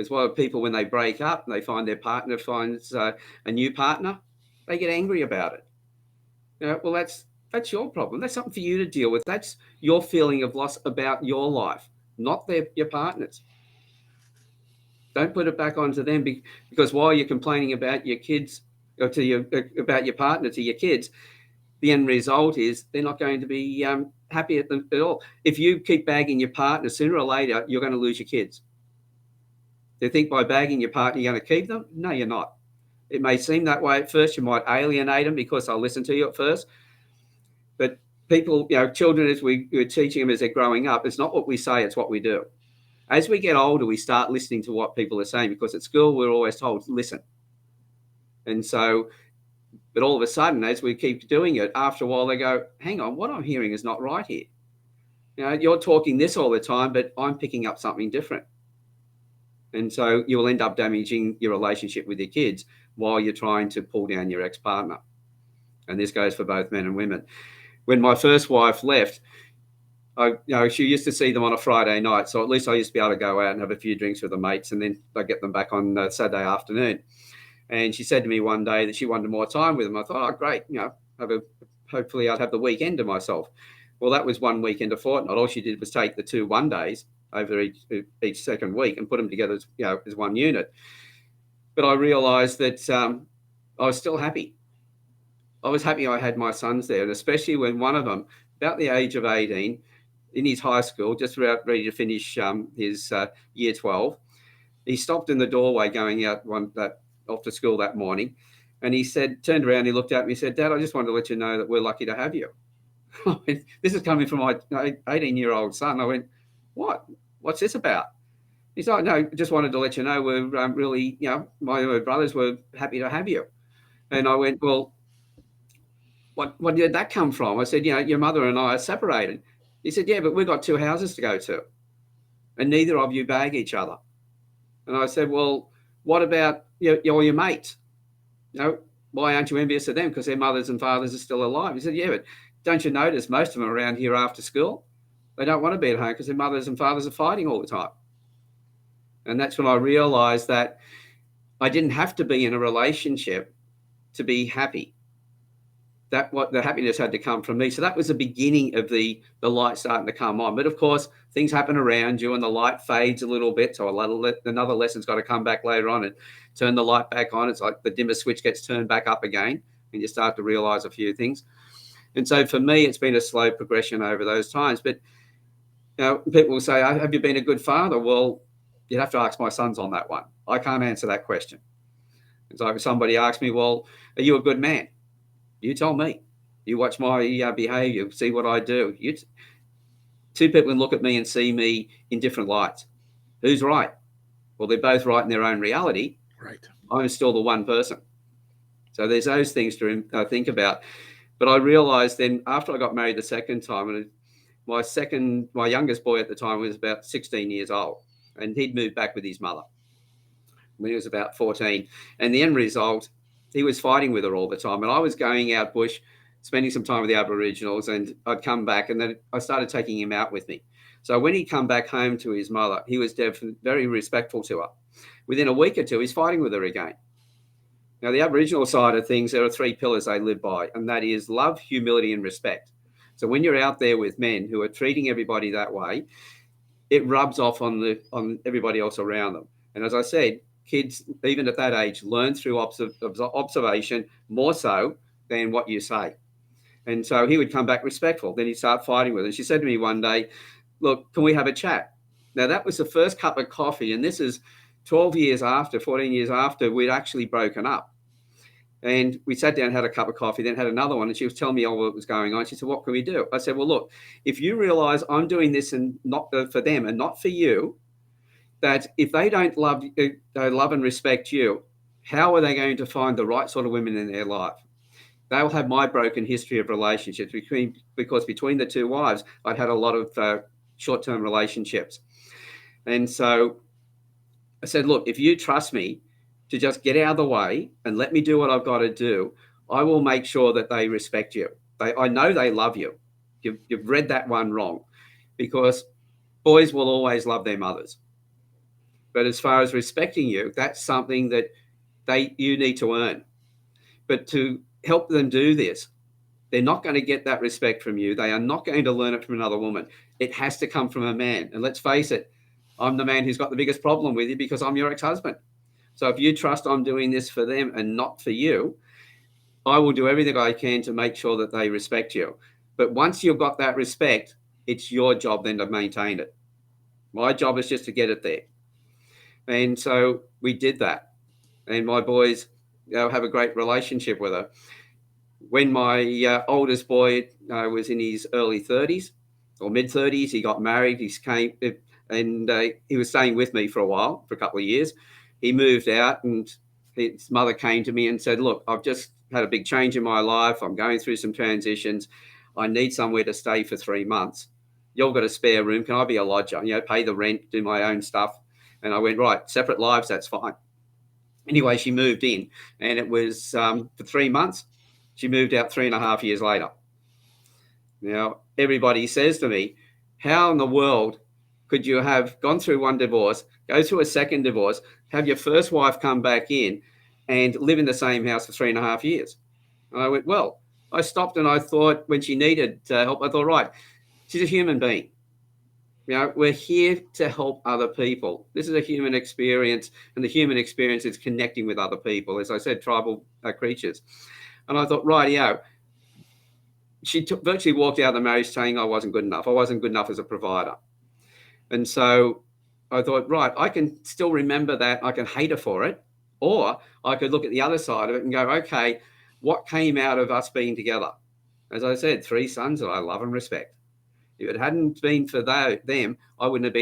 Because a lot of people, when they break up and they find their partner finds a new partner, they get angry about it. Well, that's your problem. That's something for you to deal with. That's your feeling of loss about your life, not your partner's. Don't put it back onto them, because while you're complaining about your kids, or about your partner to your kids, the end result is they're not going to be happy at all. If you keep bagging your partner, sooner or later you're going to lose your kids. Do you think by bagging your partner you're going to keep them? No, you're not. It may seem that way at first. You might alienate them because they'll listen to you at first. But people, children, as we're teaching them as they're growing up, it's not what we say, it's what we do. As we get older, we start listening to what people are saying, because at school we're always told, listen. And so, but all of a sudden, as we keep doing it, after a while they go, hang on, what I'm hearing is not right here. You're talking this all the time, but I'm picking up something different. And so you will end up damaging your relationship with your kids while you're trying to pull down your ex-partner. And this goes for both men and women. When my first wife left, she used to see them on a Friday night, so at least I used to be able to go out and have a few drinks with the mates, and then I'd get them back on Saturday afternoon. And she said to me one day that she wanted more time with them. I thought, oh, great, hopefully I'd have the weekend to myself. Well, that was one weekend a fortnight. All she did was take the 2 one-days over each second week and put them together as one unit. But I realised that I was still happy. I was happy I had my sons there, and especially when one of them, about the age of 18, in his high school, just about ready to finish his year 12, he stopped in the doorway going out off to school that morning, and he turned around, he looked at me, he said, Dad, I just wanted to let you know that we're lucky to have you. This is coming from my 18-year-old son. I went, what? What's this about? He's like, no, just wanted to let you know we're really, my brothers were happy to have you. And I went, well, what did that come from? I said, your mother and I are separated. He said, yeah, but we've got 2 houses to go to, and neither of you bag each other. And I said, well, what about all your mates? Why aren't you envious of them? Because their mothers and fathers are still alive. He said, yeah, but don't you notice most of them are around here after school? They don't want to be at home because their mothers and fathers are fighting all the time. And that's when I realised that I didn't have to be in a relationship to be happy. The happiness had to come from me. So that was the beginning of the light starting to come on. But of course, things happen around you and the light fades a little bit. So another lesson's got to come back later on and turn the light back on. It's like the dimmer switch gets turned back up again and you start to realise a few things. And so for me, it's been a slow progression over those times. But people will say, have you been a good father? Well, you'd have to ask my sons on that one. I can't answer that question. It's like if somebody asks me, well, are you a good man? You tell me. You watch my behaviour, see what I do. 2 people can look at me and see me in different lights. Who's right? Well, they're both right in their own reality. Right. I'm still the one person. So there's those things to think about. But I realised then after I got married the second time, and my youngest boy at the time was about 16 years old, and he'd moved back with his mother when he was about 14. And the end result, he was fighting with her all the time. And I was going out bush, spending some time with the Aboriginals, and I'd come back, and then I started taking him out with me. So when he come back home to his mother, he was very respectful to her. Within a week or 2, he's fighting with her again. Now, the Aboriginal side of things, there are 3 pillars they live by, and that is love, humility, and respect. So when you're out there with men who are treating everybody that way, it rubs off on everybody else around them. And as I said, kids, even at that age, learn through observation more so than what you say. And so he would come back respectful. Then he'd start fighting with her. And she said to me one day, look, can we have a chat? Now, that was the first cup of coffee. And this is 14 years after we'd actually broken up. And we sat down, had a cup of coffee, then had another one. And she was telling me all what was going on. She said, what can we do? I said, well, look, if you realise I'm doing this and not for them and not for you, that if they don't love and respect you, how are they going to find the right sort of women in their life? They'll have my broken history of relationships because between the 2 wives, I'd had a lot of short-term relationships. And so I said, look, if you trust me to just get out of the way and let me do what I've got to do, I will make sure that they respect you. I know they love you. You've read that one wrong, because boys will always love their mothers. But as far as respecting you, that's something that you need to earn. But to help them do this, they're not going to get that respect from you. They are not going to learn it from another woman. It has to come from a man. And let's face it, I'm the man who's got the biggest problem with you because I'm your ex-husband. So if you trust I'm doing this for them and not for you, I will do everything I can to make sure that they respect you. But once you've got that respect, it's your job then to maintain it. My job is just to get it there. And so we did that. And my boys have a great relationship with her. When my oldest boy was in his early 30s or mid 30s, he got married. He was staying with me for a while, for a couple of years. He moved out, and his mother came to me and said, "Look, I've just had a big change in my life. I'm going through some transitions. I need somewhere to stay for 3 months. You've got a spare room. Can I be a lodger? Pay the rent, do my own stuff." And I went, "Right, separate lives, that's fine." Anyway, she moved in, and it was for 3 months. She moved out 3.5 years later. Now, everybody says to me, how in the world could you have gone through one divorce, go through a second divorce, have your first wife come back in and live in the same house for 3.5 years? And I went, well, I stopped and I thought when she needed help, I thought, right, she's a human being. We're here to help other people. This is a human experience, and the human experience is connecting with other people. As I said, tribal creatures. And I thought, rightio. She virtually walked out of the marriage saying I wasn't good enough. I wasn't good enough as a provider. And so I thought, right, I can still remember that. I can hate her for it. Or I could look at the other side of it and go, okay, what came out of us being together? As I said, 3 sons that I love and respect. If it hadn't been for them, I wouldn't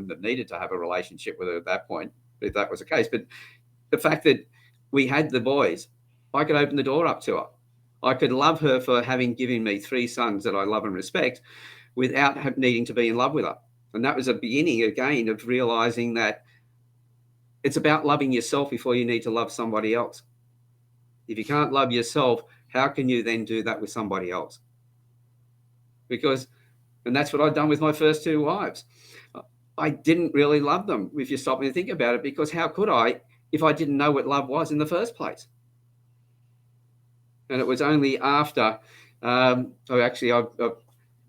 have needed to have a relationship with her at that point, if that was the case. But the fact that we had the boys, I could open the door up to her. I could love her for having given me 3 sons that I love and respect without needing to be in love with her. And that was a beginning, again, of realizing that it's about loving yourself before you need to love somebody else. If you can't love yourself, how can you then do that with somebody else? And that's what I'd done with my first 2 wives. I didn't really love them, if you stop me and think about it, because how could I if I didn't know what love was in the first place? And it was only after,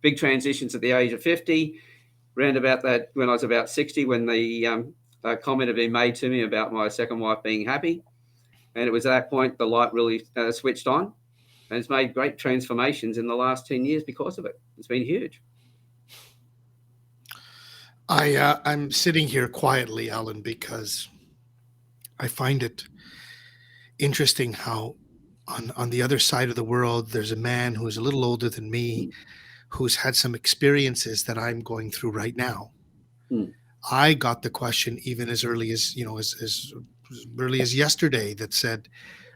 big transitions at the age of 50, round about that, when I was about 60, when the comment had been made to me about my second wife being happy. And it was at that point the light really switched on. And it's made great transformations in the last 10 years because of it. It's been huge. I'm sitting here quietly, Alan, because I find it interesting how on the other side of the world, there's a man who's a little older than me, who's had some experiences that I'm going through right now. Mm. I got the question even as early as, as early as yesterday, that said,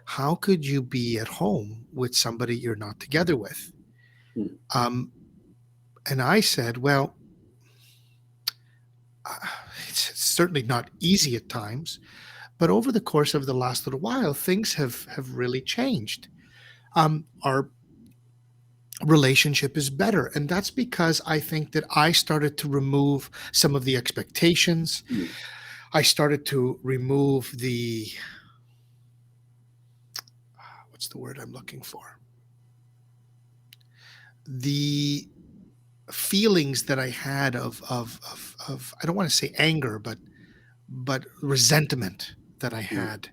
how could you be at home with somebody you're not together with? Mm. And I said, well, it's certainly not easy at times, but over the course of the last little while, things have really changed. Our relationship is better, and that's because I think that I started to remove some of the expectations. Mm. I started to remove what's the word I'm looking for? The feelings that I had of I don't want to say anger, but resentment that I had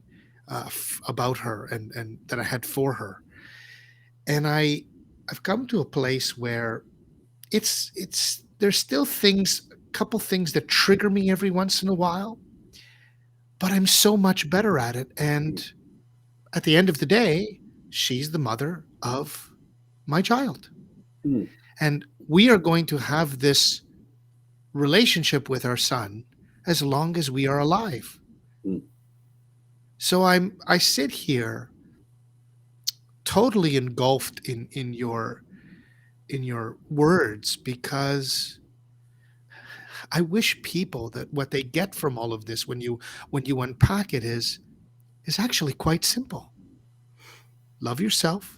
about her and that I had for her. And I've come to a place where it's there's still couple things that trigger me every once in a while, but I'm so much better at it. And at the end of the day, she's the mother of my child. Mm. And we are going to have this relationship with our son as long as we are alive. Mm. So I sit here totally engulfed in your words, because I wish people that what they get from all of this when you unpack it is actually quite simple. Love yourself.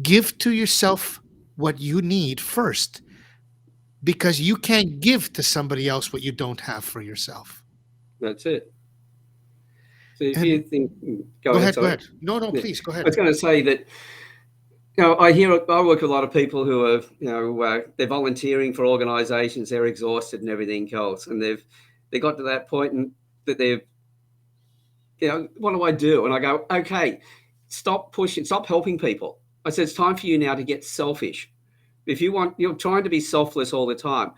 Give to yourself what you need first, because you can't give to somebody else what you don't have for yourself. That's it. So if you And think, go ahead, ahead, go sorry. ahead. No, Yeah. please go I ahead. was going to say that, I work with a lot of people who are, they're volunteering for organisations, they're exhausted and everything else, and they got to that point and that they've, what do I do? And I go, okay, stop pushing, stop helping people. I said, it's time for you now to get selfish. If you're trying to be selfless all the time,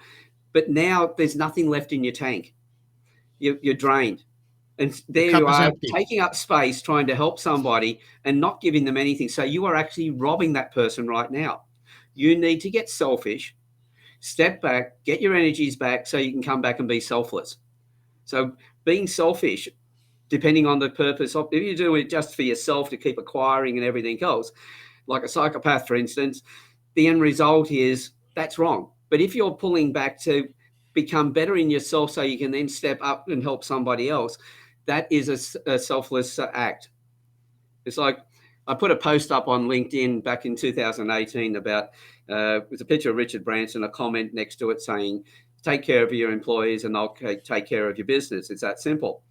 but now there's nothing left in your tank. You're drained. And Your there you cup is are empty. taking up space, trying to help somebody and not giving them anything. So you are actually robbing that person right now. You need to get selfish, step back, get your energies back so you can come back and be selfless. So being selfish, depending on the purpose of, if you're doing it just for yourself to keep acquiring and everything else, like a psychopath, for instance, the end result is that's wrong. But if you're pulling back to become better in yourself so you can then step up and help somebody else, that is a selfless act. It's like I put a post up on LinkedIn back in 2018 about, with a picture of Richard Branson, a comment next to it saying, take care of your employees and I'll take care of your business. It's that simple.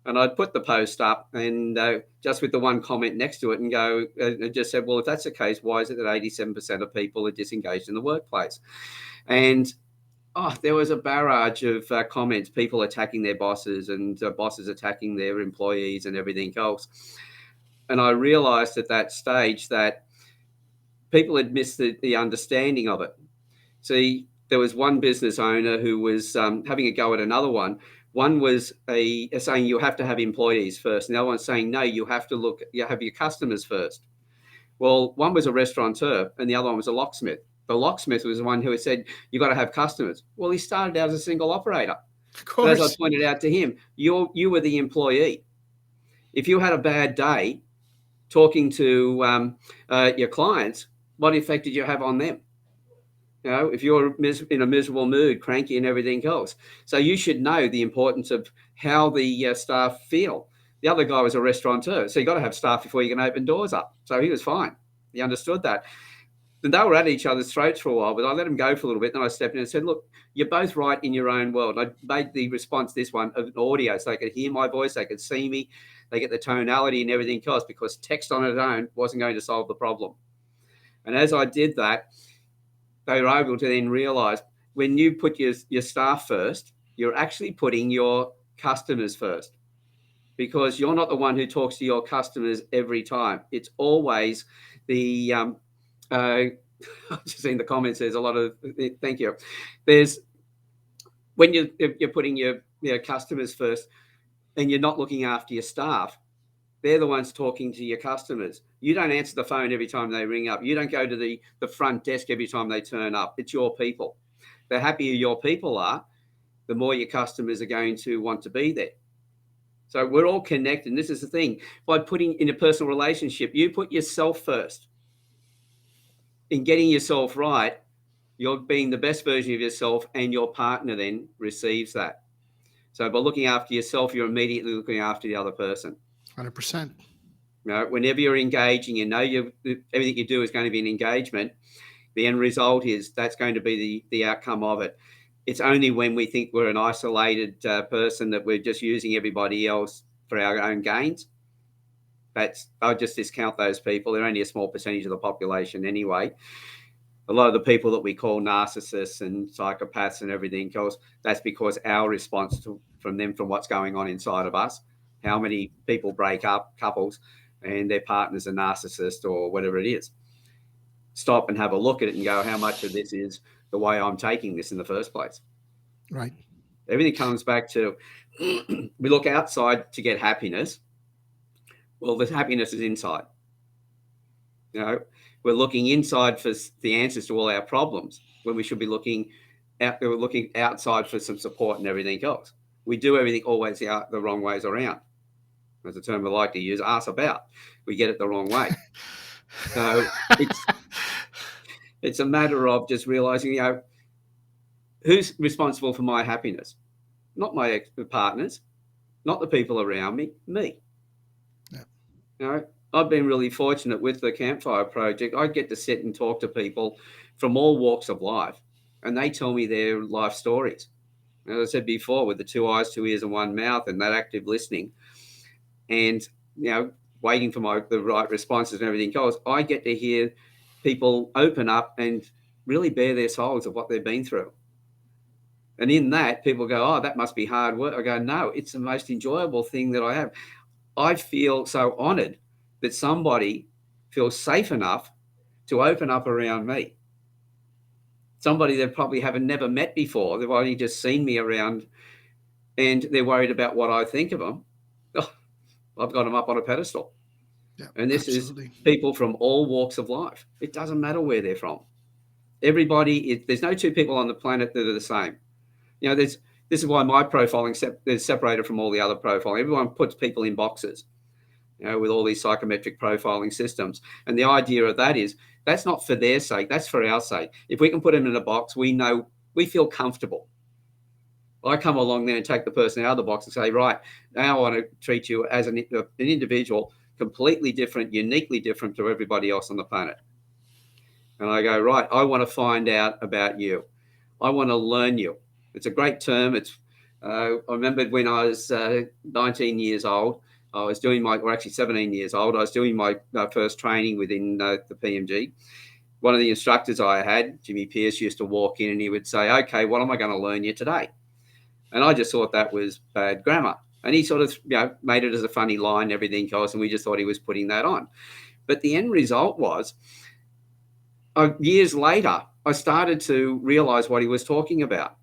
And I'd put the post up and just with the one comment next to it and go, and just said, well, if that's the case, why is it that 87% of people are disengaged in the workplace? And there was a barrage of comments, people attacking their bosses and bosses attacking their employees and everything else. And I realized at that stage that people had missed the understanding of it. See, there was one business owner who was having a go at another one. One was saying you have to have employees first, and the other one's saying no, you have your customers first. Well, one was a restaurateur, and the other one was a locksmith. The locksmith was the one who had said you got to have customers. Well, he started out as a single operator, Of but as I course. pointed out to him, you were the employee. If you had a bad day talking to your clients, what effect did you have on them? If you're in a miserable mood, cranky and everything else. So you should know the importance of how the staff feel. The other guy was a restaurateur. So you got to have staff before you can open doors up. So he was fine. He understood that. And they were at each other's throats for a while, but I let them go for a little bit. Then I stepped in and said, look, you're both right in your own world. And I made the response, this one, of an audio so they could hear my voice, they could see me, they get the tonality and everything else, because text on its own wasn't going to solve the problem. And as I did that, they were able to then realize when you put your staff first, you're actually putting your customers first, because you're not the one who talks to your customers every time. It's always the, I've just seen the comments, there's a lot of, thank you. There's, when you're putting your customers first and you're not looking after your staff, they're the ones talking to your customers. You don't answer the phone every time they ring up. You don't go to the front desk every time they turn up. It's your people. The happier your people are, the more your customers are going to want to be there. So we're all connected. And this is the thing. By putting in a personal relationship, you put yourself first. In getting yourself right, you're being the best version of yourself, and your partner then receives that. So by looking after yourself, you're immediately looking after the other person. 100%. Whenever you're engaging, everything you do is going to be an engagement. The end result is that's going to be the outcome of it. It's only when we think we're an isolated person that we're just using everybody else for our own gains. I'll just discount those people. They're only a small percentage of the population anyway. A lot of the people that we call narcissists and psychopaths and everything else, that's because our response from what's going on inside of us. How many people break up, couples, and their partner's a narcissist or whatever it is. Stop and have a look at it and go, how much of this is the way I'm taking this in the first place? Right. Everything comes back to, we look outside to get happiness. Well, the happiness is inside. We're looking inside for the answers to all our problems when we should be looking outside for some support and everything else. We do everything always the wrong ways around. That's a term I like to use, ask about. We get it the wrong way. So it's a matter of just realizing, who's responsible for my happiness? Not my partners, not the people around me. Yeah. I've been really fortunate with the Campfire Project. I get to sit and talk to people from all walks of life, and they tell me their life stories. as I said before, with the 2 eyes, 2 ears, and 1 mouth, and that active listening, and waiting for the right responses and everything else, I get to hear people open up and really bare their souls of what they've been through. And in that, people go, "Oh, that must be hard work." I go, "No, it's the most enjoyable thing that I have." I feel so honoured that somebody feels safe enough to open up around me. Somebody they probably haven't never met before. They've only just seen me around, and they're worried about what I think of them. Oh, I've got them up on a pedestal. Yeah, And this absolutely. is people from all walks of life. It doesn't matter where they're from. There's no two people on the planet that are the same. This is why my profiling is separated from all the other profiling. Everyone puts people in boxes, with all these psychometric profiling systems. And the idea of that is that's not for their sake, that's for our sake. If we can put them in a box, we we feel comfortable. I come along there and take the person out of the box and say, right, now I want to treat you as an individual, completely different, uniquely different to everybody else on the planet. And I go, right, I want to find out about you. I want to learn you. It's a great term. I remembered when I was 19 years old, I was doing or actually 17 years old, I was doing my first training within the PMG. One of the instructors I had, Jimmy Pierce, used to walk in and he would say, okay, what am I going to learn you today? And I just thought that was bad grammar. And he sort of made it as a funny line and everything else, and we just thought he was putting that on. But the end result was, years later, I started to realise what he was talking about.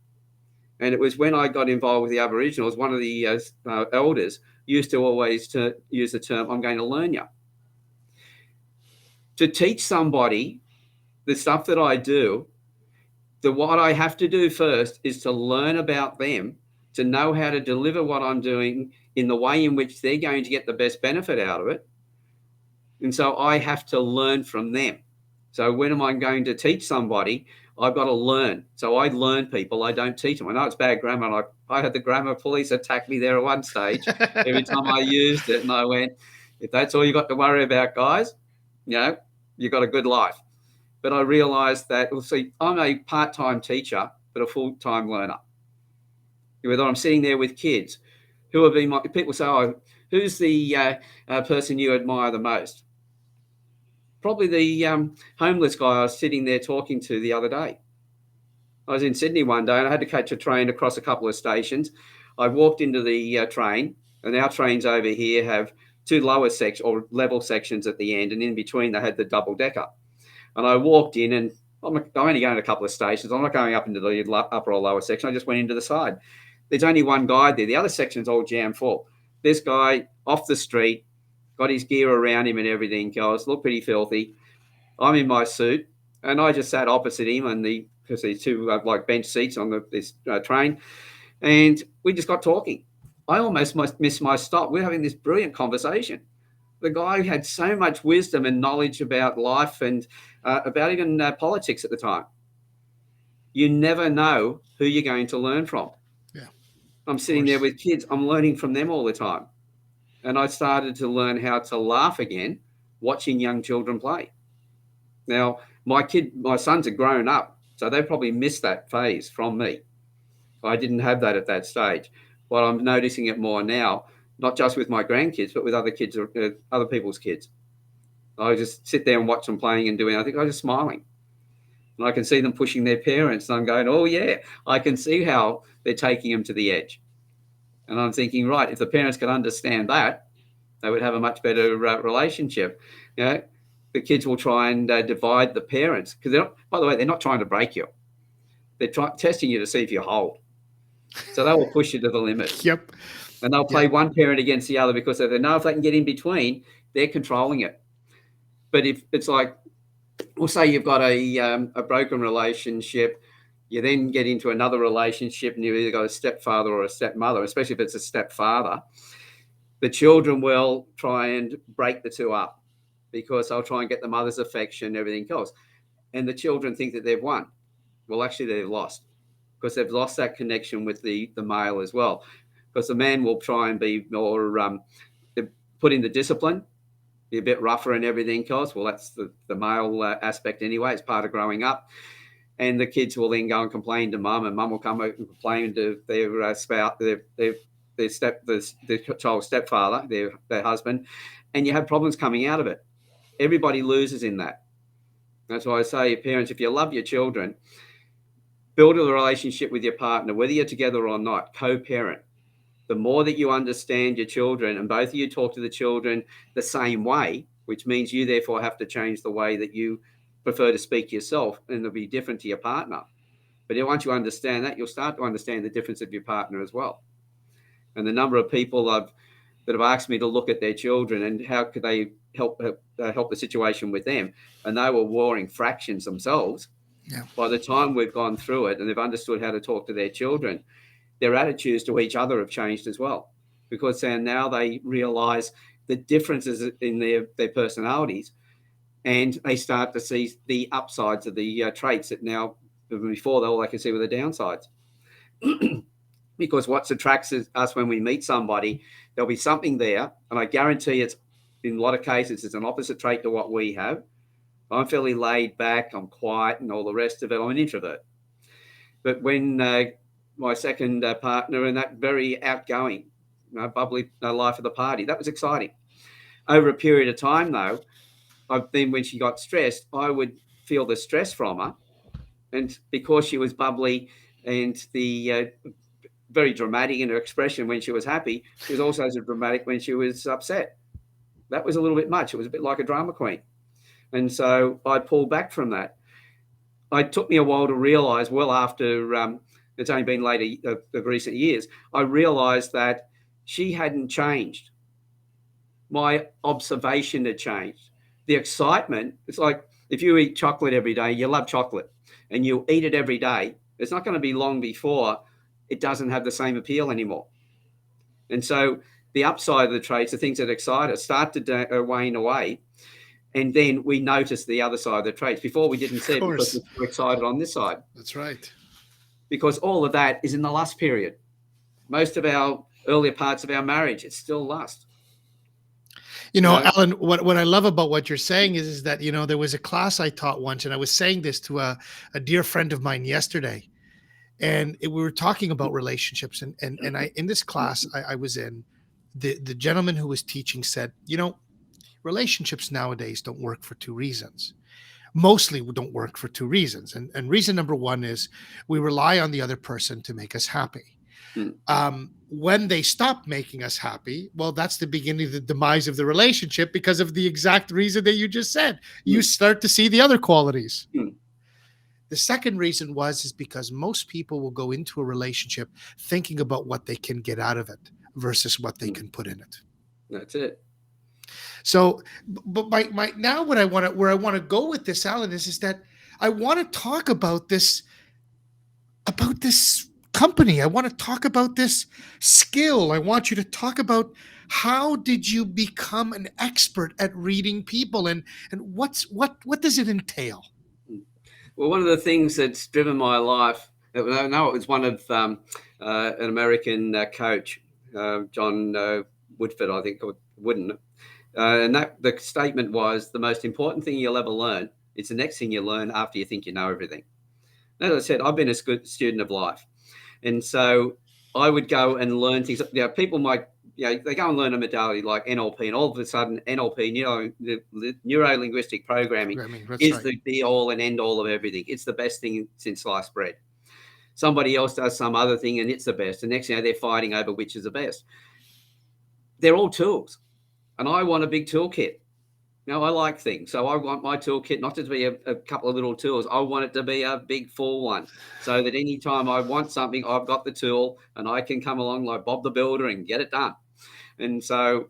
And it was when I got involved with the Aboriginals, one of the elders used to always use the term, I'm going to learn you. To teach somebody the stuff that I do, what I have to do first is to learn about them, to know how to deliver what I'm doing in the way in which they're going to get the best benefit out of it. And so I have to learn from them. So when am I going to teach somebody? I've got to learn. So I learn people. I don't teach them. I know it's bad grammar. And I had the grammar police attack me there at one stage every time I used it. And I went, if that's all you got to worry about, guys, you've got a good life. But I realised that, I'm a part-time teacher, but a full-time learner. Whether I'm sitting there with kids who have been people say, oh, who's the person you admire the most? Probably the homeless guy I was sitting there talking to the other day. I was in Sydney one day and I had to catch a train across a couple of stations. I walked into the train, and our trains over here have two lower or level sections at the end, and in between they had the double decker. And I walked in, and I'm only going a couple of stations. I'm not going up into the upper or lower section. I just went into the side. There's only one guy there. The other section's all jam full. This guy off the street, got his gear around him and everything else, looked pretty filthy. I'm in my suit, and I just sat opposite him because there's two bench seats on this train, and we just got talking. I almost missed my stop. We're having this brilliant conversation. The guy had so much wisdom and knowledge about life and about even politics at the time. You never know who you're going to learn from. Yeah, I'm sitting there with kids. I'm learning from them all the time. And I started to learn how to laugh again, watching young children play. Now, my sons are grown up, so they probably missed that phase from me. I didn't have that at that stage, but I'm noticing it more now, not just with my grandkids, but with other kids, other people's kids. I just sit there and watch them playing and doing. I think I'm just smiling, and I can see them pushing their parents. And I'm going, oh yeah, I can see how they're taking them to the edge. And I'm thinking, right, if the parents could understand that, they would have a much better relationship. The kids will try and divide the parents because by the way, they're not trying to break you. They're testing you to see if you hold. So they will push you to the limit. Yep. And they'll play one parent against the other because they know if they can get in between, they're controlling it. But if it's like, we'll say you've got a broken relationship, you then get into another relationship and you've either got a stepfather or a stepmother, especially if it's a stepfather, the children will try and break the two up because they'll try and get the mother's affection and everything else. And the children think that they've won. Well, actually, they've lost because they've lost that connection with the male as well. Because the man will try and be more, put in the discipline, be a bit rougher and everything else. Well, that's the male aspect anyway. It's part of growing up. and the kids will then go and complain to mum, and mum will come and complain to their spouse, their child's stepfather, their husband, and you have problems coming out of it. Everybody loses in that. That's why I say, parents, if you love your children, build a relationship with your partner, whether you're together or not, co-parent. The more that you understand your children and both of you talk to the children the same way, which means you therefore have to change the way that you prefer to speak to yourself, and it'll be different to your partner. But once you understand that, you'll start to understand the difference of your partner as well. And the number of people that have asked me to look at their children and how could they help the situation with them, and they were warring fractions themselves. Yeah. By the time we've gone through it and they've understood how to talk to their children, their attitudes to each other have changed as well, because now they realize the differences in their personalities, and they start to see the upsides of the traits that now before all they could see were the downsides. Because what attracts us when we meet somebody, there'll be something there, and I guarantee it's, in a lot of cases, it's an opposite trait to what we have. I'm fairly laid back, I'm quiet, and all the rest of it. I'm an introvert. But when my second partner, and that very outgoing, bubbly life of the party, that was exciting. Over a period of time, though, then when she got stressed, I would feel the stress from her, and because she was bubbly and the very dramatic in her expression when she was happy, she was also so dramatic when she was upset. That was a little bit much. It was a bit like a drama queen. And so I pulled back from that. It took me a while to realise, well, after it's only been later of recent years, I realised that she hadn't changed. My observation had changed. The excitement, it's like if you eat chocolate every day, you love chocolate, and you eat it every day, it's not going to be long before it doesn't have the same appeal anymore. And so the upside of the traits, the things that excite us, start to wane away. And then we notice the other side of the traits. Before we didn't see it because we're excited on this side. That's right. Because all of that is in the lust period. Most of our earlier parts of our marriage, it's still lust. Alan, what I love about what you're saying is that, there was a class I taught once, and I was saying this to a dear friend of mine yesterday. And we were talking about relationships. And I, in this class I was in, the gentleman who was teaching said, relationships nowadays don't work for two reasons. Mostly don't work for two reasons. And reason number one is we rely on the other person to make us happy. When they stop making us happy, well, that's the beginning of the demise of the relationship, because of the exact reason that you just said. You start to see the other qualities. The second reason is because most people will go into a relationship thinking about what they can get out of it versus what they can put in it. That's it. So, but my now where I want to go with this, Alan, is that I want to talk about this company. I want to talk about this skill. I want you to talk about how did you become an expert at reading people, and what does it entail? Well, one of the things that's driven my life, I know it was one of an American coach, John Woodford, I think, or Wooden. And the statement was, the most important thing you'll ever learn is the next thing you learn after you think you know everything. As I said, I've been a good student of life. And so I would go and learn things. People might, they go and learn a modality like NLP, and all of a sudden NLP, the neuro-linguistic programming is the be-all and end-all of everything. It's the best thing since sliced bread. Somebody else does some other thing and it's the best. And next thing they're fighting over which is the best. They're all tools. And I want a big toolkit. I like things. So I want my toolkit not to be a couple of little tools. I want it to be a big full one, so that anytime I want something, I've got the tool and I can come along like Bob the Builder and get it done. And so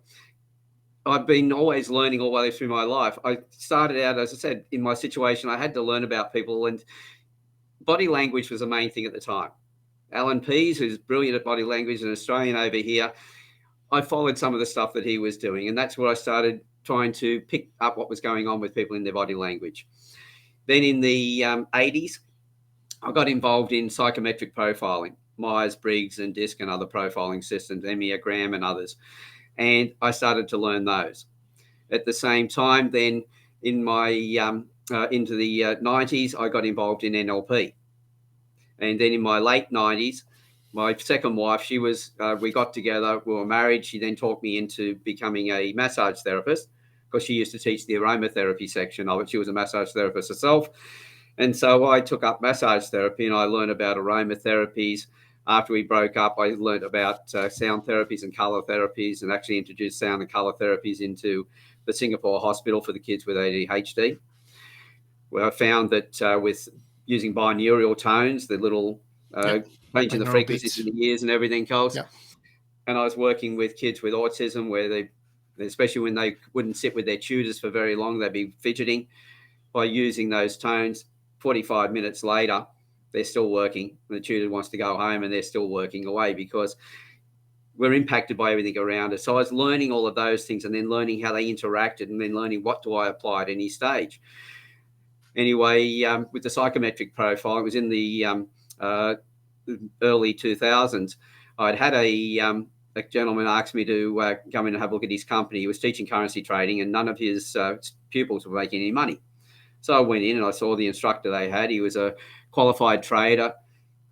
I've been always learning all the way through my life. I started out, as I said, in my situation, I had to learn about people, and body language was the main thing at the time. Alan Pease, who's brilliant at body language, an Australian over here, I followed some of the stuff that he was doing, and that's where I started trying to pick up what was going on with people in their body language. Then in the 80s, I got involved in psychometric profiling, Myers-Briggs and DISC and other profiling systems, Enneagram and others. And I started to learn those. At the same time, then in my into the 90s, I got involved in NLP. And then in my late 90s, my second wife, she was, we got together, we were married. She then talked me into becoming a massage therapist because she used to teach the aromatherapy section of it. She was a massage therapist herself. And so I took up massage therapy and I learned about aromatherapies. After we broke up, I learned about sound therapies and color therapies, and actually introduced sound and color therapies into the Singapore hospital for the kids with ADHD. Where I found that with using binaural tones, the little changing the frequencies beats in the ears and everything else. Yeah. And I was working with kids with autism where they, especially when they wouldn't sit with their tutors for very long, they'd be fidgeting. By using those tones, 45 minutes later, they're still working. The tutor wants to go home and they're still working away because we're impacted by everything around us. So I was learning all of those things and then learning how they interacted and then learning what do I apply at any stage. Anyway, with the psychometric profile, it was in the early 2000s. I'd had a gentleman asked me to come in and have a look at his company. He was teaching currency trading and none of his pupils were making any money. So I went in and I saw the instructor they had. He was a qualified trader.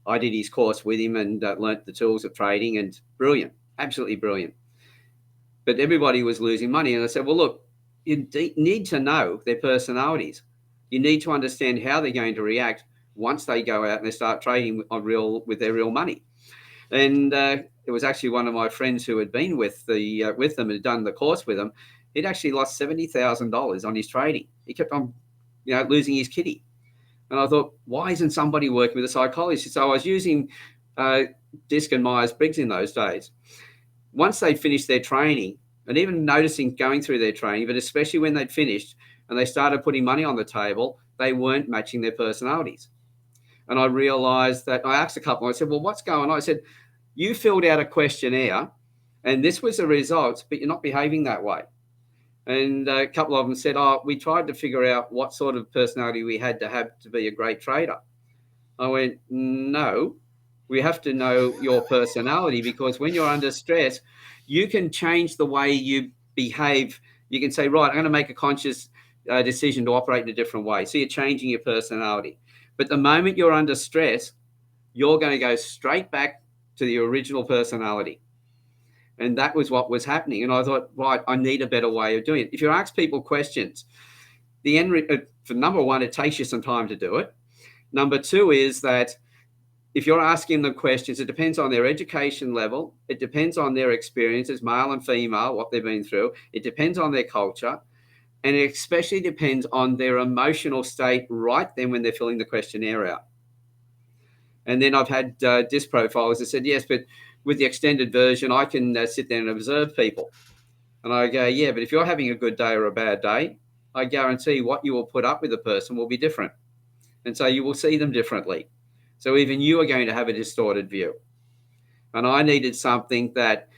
I did his course with him and learnt the tools of trading, and brilliant, absolutely brilliant. But everybody was losing money. And I said, well, look, you need to know their personalities. You need to understand how they're going to react once they go out and they start trading with their real money. And it was actually one of my friends who had been with them and done the course with them. He'd actually lost $70,000 on his trading. He kept on, losing his kitty. And I thought, why isn't somebody working with a psychologist? So I was using DISC and Myers-Briggs in those days. Once they finished their training, and even noticing going through their training, but especially when they'd finished and they started putting money on the table, they weren't matching their personalities. And I realized that I asked a couple, I said, well, what's going on? I said, you filled out a questionnaire and this was the results, but you're not behaving that way. And a couple of them said, oh, we tried to figure out what sort of personality we had to have to be a great trader. I went, no, we have to know your personality, because when you're under stress, you can change the way you behave. You can say, right, I'm going to make a conscious decision to operate in a different way. So you're changing your personality. But the moment you're under stress, you're going to go straight back to the original personality. And that was what was happening. And I thought, right, I need a better way of doing it. If you ask people questions, the end, for number one, it takes you some time to do it. Number two is that if you're asking them questions, it depends on their education level. It depends on their experiences, male and female, what they've been through. It depends on their culture. And it especially depends on their emotional state right then when they're filling the questionnaire out. And then I've had DISC profiles that said, yes, but with the extended version, I can sit there and observe people. And I go, yeah, but if you're having a good day or a bad day, I guarantee what you will put up with a person will be different. And so you will see them differently. So even you are going to have a distorted view. And I needed something that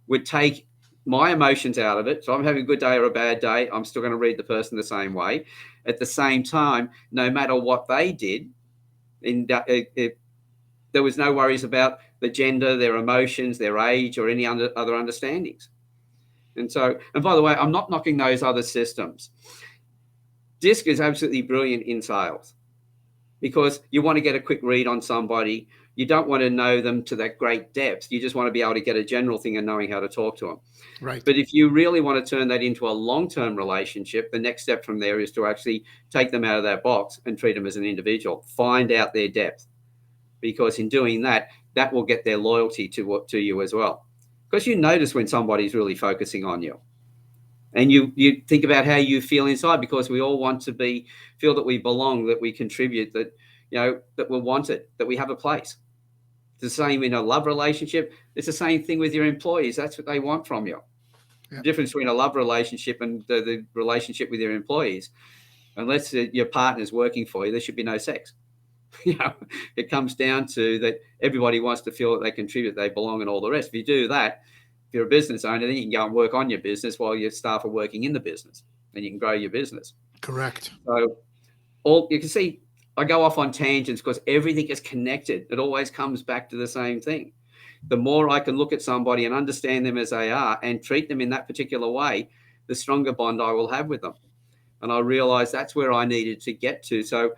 would take my emotions out of it. So I'm having a good day or a bad day, I'm still going to read the person the same way. At the same time, no matter what they did, there was no worries about the gender, their emotions, their age, or any other understandings. And by the way, I'm not knocking those other systems. DISC is absolutely brilliant in sales because you want to get a quick read on somebody. You don't want to know them to that great depth. You just want to be able to get a general thing and knowing how to talk to them. Right. But if you really want to turn that into a long-term relationship, the next step from there is to actually take them out of that box and treat them as an individual. Find out their depth. Because in doing that, that will get their loyalty to you as well. Because you notice when somebody's really focusing on you. And you think about how you feel inside, because we all want to feel that we belong, that we contribute, that that we're wanted, that we have a place. It's the same in a love relationship. It's the same thing with your employees. That's what they want from you. Yeah. The difference between a love relationship and the relationship with your employees, unless your partner's working for you, there should be no sex. It comes down to that everybody wants to feel that they contribute, they belong, and all the rest. If you do that, if you're a business owner, then you can go and work on your business while your staff are working in the business, and you can grow your business. Correct. So you can see I go off on tangents because everything is connected. It always comes back to the same thing. The more I can look at somebody and understand them as they are and treat them in that particular way, the stronger bond I will have with them. And I realized that's where I needed to get to. So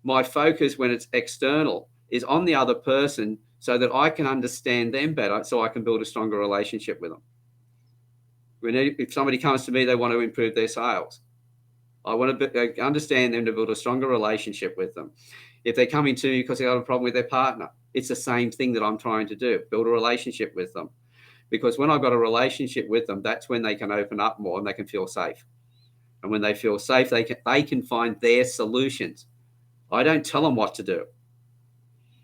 my focus when it's external is on the other person so that I can understand them better, so I can build a stronger relationship with them. If somebody comes to me, they want to improve their sales. I want to understand them to build a stronger relationship with them. If they're coming to me because they have a problem with their partner, it's the same thing that I'm trying to do, build a relationship with them. Because when I've got a relationship with them, that's when they can open up more and they can feel safe. And when they feel safe, they can find their solutions. I don't tell them what to do.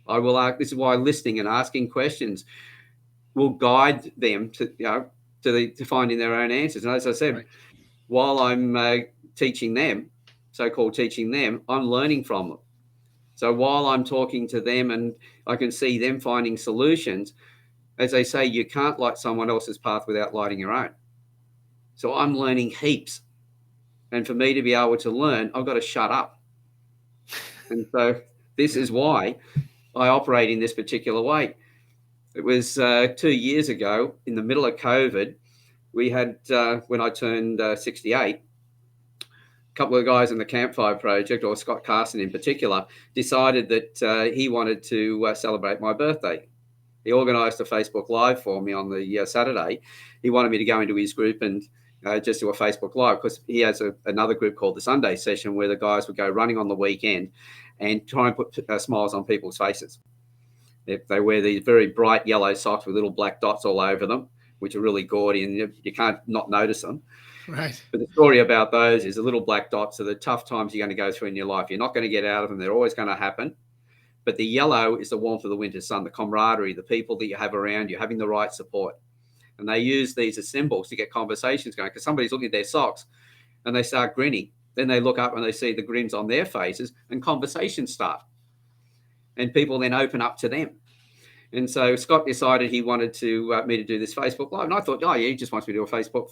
I will. This is why listening and asking questions will guide them to finding their own answers. And as I said, while I'm teaching them, so-called teaching them, I'm learning from them. So while I'm talking to them and I can see them finding solutions, as they say, you can't light someone else's path without lighting your own. So I'm learning heaps. And for me to be able to learn, I've got to shut up. And so this is why I operate in this particular way. It was 2 years ago, in the middle of COVID, we had, when I turned 68, a couple of guys in the Campfire Project, or Scott Carson in particular, decided that he wanted to celebrate my birthday. He organised a Facebook Live for me on the Saturday. He wanted me to go into his group and just do a Facebook Live, because he has another group called the Sunday Session, where the guys would go running on the weekend and try and put smiles on people's faces. They wear these very bright yellow socks with little black dots all over them, which are really gaudy, and you can't not notice them. Right. But the story about those is the little black dots are the tough times you're going to go through in your life. You're not going to get out of them. They're always going to happen. But the yellow is the warmth of the winter sun, the camaraderie, the people that you have around you, having the right support. And they use these as symbols to get conversations going, because somebody's looking at their socks and they start grinning. Then they look up and they see the grins on their faces, and conversations start. And people then open up to them. And so Scott decided he wanted to me to do this Facebook Live. And I thought, oh, yeah, he just wants me to do a Facebook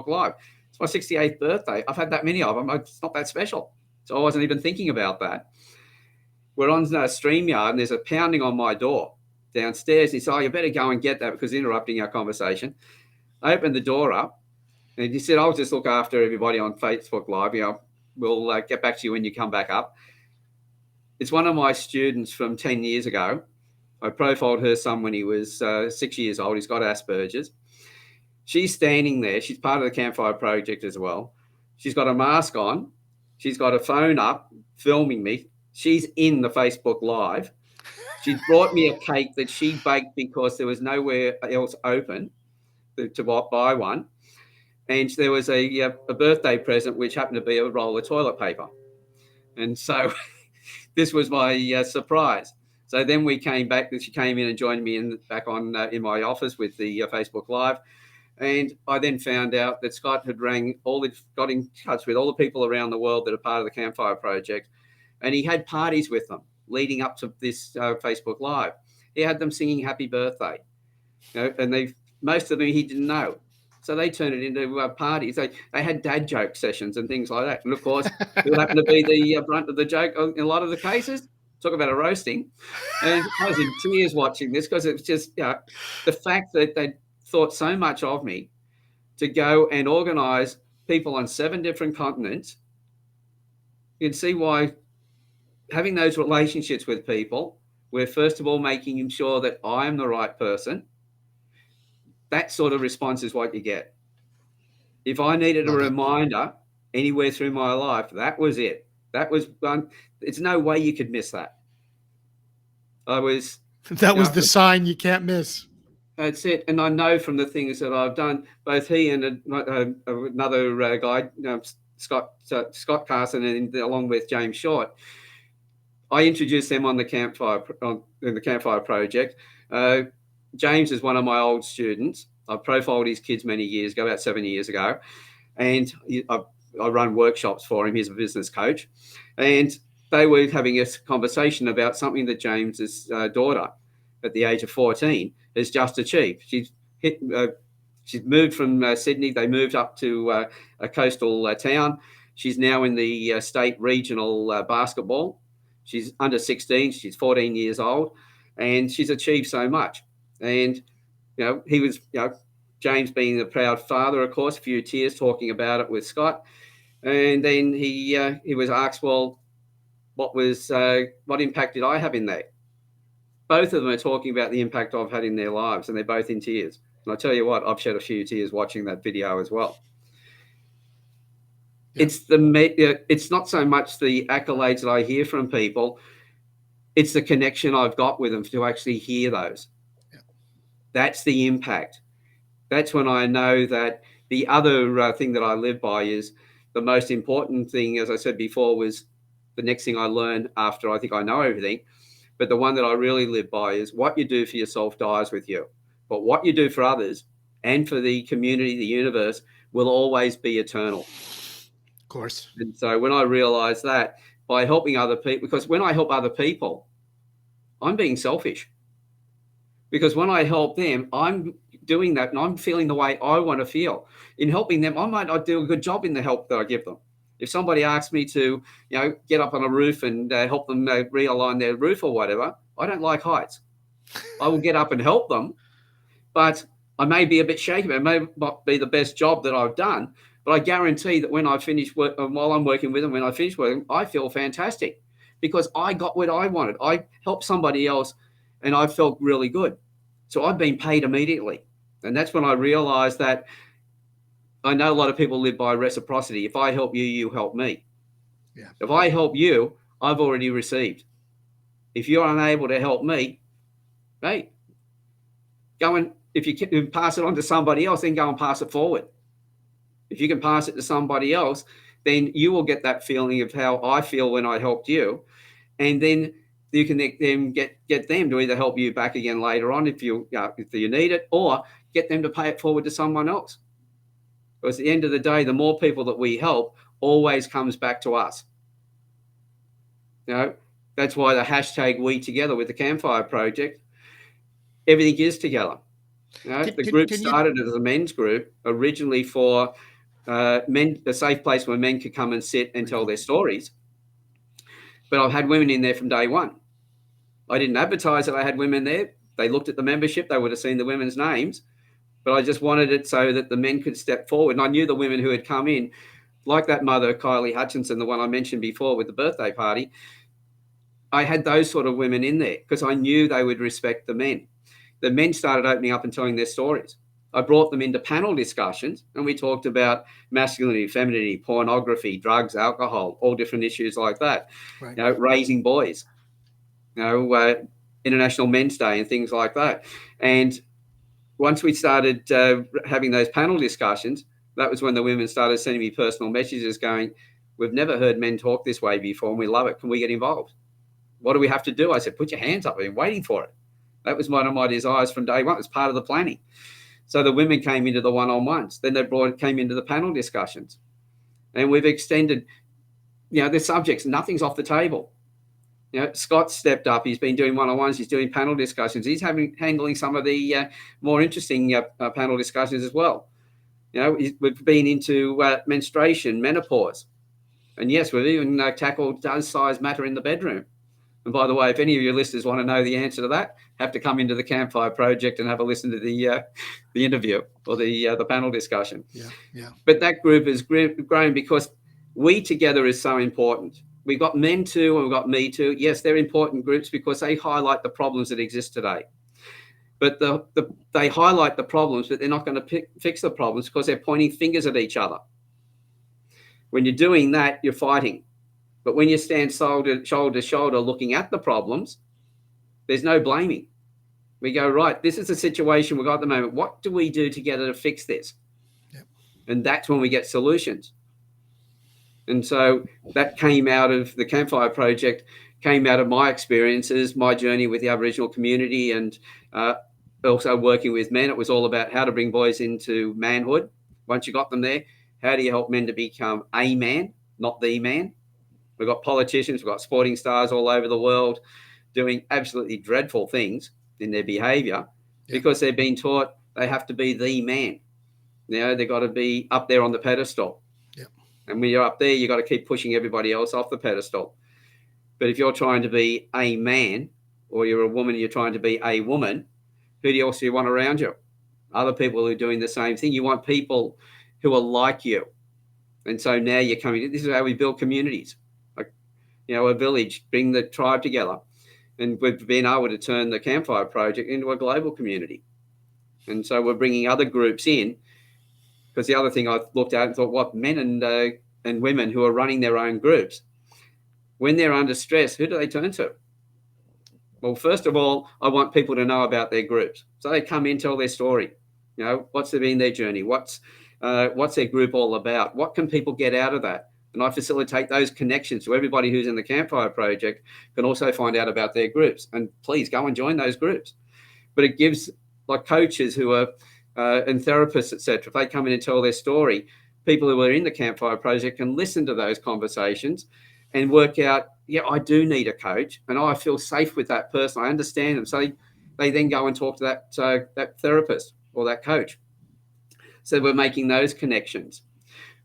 Live. It's my 68th birthday. I've had that many of them. It's not that special. So I wasn't even thinking about that. We're on StreamYard, and there's a pounding on my door downstairs. He said, oh, you better go and get that, because interrupting our conversation. I opened the door up, and he said, I'll just look after everybody on Facebook Live. We'll get back to you when you come back up. It's one of my students from 10 years ago. I profiled her son when he was 6 years old. He's got Asperger's. She's standing there. She's part of the Campfire Project as well. She's got a mask on. She's got a phone up filming me. She's in the Facebook Live. She brought me a cake that she baked because there was nowhere else open to buy one. And there was a birthday present, which happened to be a roll of toilet paper. And so this was my surprise. So then we came back. She came in and joined me back on in my office with the Facebook Live. And I then found out that Scott had got in touch with all the people around the world that are part of the Campfire Project. And he had parties with them leading up to this Facebook Live. He had them singing happy birthday. And most of them he didn't know. So they turned it into parties. They had dad joke sessions and things like that. And of course, it happened to be the brunt of the joke in a lot of the cases. Talk about a roasting. And I was in tears watching this, because it's just the fact that they thought so much of me to go and organise people on 7 different continents. You can see why having those relationships with people, where first of all making sure that I am the right person, that sort of response is what you get. If I needed a reminder anywhere through my life, that was it. That was it's no way you could miss that. That was the sign you can't miss. That's it. And I know from the things that I've done, both he and another guy, Scott Carson, and along with James Short, I introduced them on the in the Campfire Project. James is one of my old students. I profiled his kids many years ago, about 7 years ago, and I run workshops for him. He's a business coach, and they were having a conversation about something that James's daughter, at the age of 14, has just achieved. She's moved from Sydney. They moved up to a coastal town. She's now in the state regional basketball. She's under 16. She's 14 years old, and she's achieved so much. And he was, James being the proud father, of course, a few tears talking about it with Scott. And then he was asked, well, what impact did I have in that? Both of them are talking about the impact I've had in their lives, and they're both in tears. And I tell you what, I've shed a few tears watching that video as well. Yeah. It's not so much the accolades that I hear from people, it's the connection I've got with them to actually hear those. Yeah. That's the impact. That's when I know that the other thing that I live by is the most important thing, as I said before, was the next thing I learned after I think I know everything. But the one that I really live by is what you do for yourself dies with you. But what you do for others and for the community, the universe, will always be eternal. Of course. And so when I realized that by helping other people, because when I help other people, I'm being selfish. Because when I help them, I'm doing that and I'm feeling the way I want to feel. In helping them, I might not do a good job in the help that I give them. If somebody asks me to, get up on a roof and help them realign their roof or whatever, I don't like heights. I will get up and help them, but I may be a bit shaky. It may not be the best job that I've done, but I guarantee that when I finish work, while I'm working with them, when I finish working, I feel fantastic because I got what I wanted. I helped somebody else and I felt really good. So I've been paid immediately. And that's when I realized that I know a lot of people live by reciprocity. If I help you, you help me. Yeah. If I help you, I've already received. If you're unable to help me, hey, go and if you can pass it on to somebody else, then go and pass it forward. If you can pass it to somebody else, then you will get that feeling of how I feel when I helped you. And then you can then get them to either help you back again later on if you need it, or get them to pay it forward to someone else. Because at the end of the day, the more people that we help always comes back to us. That's why the hashtag We Together with the Campfire Project, everything is together. The group started as a men's group originally for men, a safe place where men could come and sit and tell their stories. But I've had women in there from day one. I didn't advertise that I had women there. They looked at the membership, they would have seen the women's names, but I just wanted it so that the men could step forward. And I knew the women who had come in, like that mother, Kylie Hutchinson, the one I mentioned before with the birthday party. I had those sort of women in there because I knew they would respect the men. The men started opening up and telling their stories. I brought them into panel discussions and we talked about masculinity, femininity, pornography, drugs, alcohol, all different issues like that. Right. Raising boys, International Men's Day and things like that. And once we started having those panel discussions, that was when the women started sending me personal messages going, we've never heard men talk this way before and we love it. Can we get involved? What do we have to do? I said, put your hands up. I've been waiting for it. That was one of my desires from day one. It was part of the planning. So the women came into the one-on-ones. Then they came into the panel discussions. And we've extended, the subjects. Nothing's off the table. Scott stepped up. He's been doing one-on-ones. He's doing panel discussions. He's handling some of the more interesting panel discussions as well. We've been into menstruation, menopause. And yes, we've even tackled does size matter in the bedroom. And by the way, if any of your listeners want to know the answer to that, have to come into the Campfire Project and have a listen to the interview or the panel discussion. Yeah. But that group has grown because we together is so important. We've got men too, and we've got me too. Yes, they're important groups because they highlight the problems that exist today. But they highlight the problems, but they're not going to fix the problems because they're pointing fingers at each other. When you're doing that, you're fighting. But when you stand shoulder to shoulder looking at the problems, there's no blaming. We go, right, this is the situation we've got at the moment. What do we do together to fix this? Yep. And that's when we get solutions. And so that came out of the Campfire Project, came out of my experiences, my journey with the Aboriginal community, and also working with men. It was all about how to bring boys into manhood. Once you got them there, how do you help men to become a man, not the man? We've got politicians, we've got sporting stars all over the world doing absolutely dreadful things in their behaviour because they've been taught they have to be the man. They've got to be up there on the pedestal. Yep. And when you're up there, you've got to keep pushing everybody else off the pedestal. But if you're trying to be a man or you're a woman and you're trying to be a woman, who else do you want around you? Other people who are doing the same thing. You want people who are like you. And so now you're coming. This is how we build communities, like, a village, bring the tribe together, and we've been able to turn the Campfire Project into a global community. And so we're bringing other groups in, because the other thing I looked at and thought, what men and women who are running their own groups, when they're under stress, who do they turn to? Well, first of all, I want people to know about their groups. So they come in, tell their story. What's been their journey? What's their group all about? What can people get out of that? And I facilitate those connections, so everybody who's in the Campfire Project can also find out about their groups. And please go and join those groups. But it gives, like, coaches who are and therapists, etc., if they come in and tell their story, people who are in the Campfire Project can listen to those conversations and work out, yeah, I do need a coach, and I feel safe with that person. I understand them. So they then go and talk to that therapist or that coach. So we're making those connections.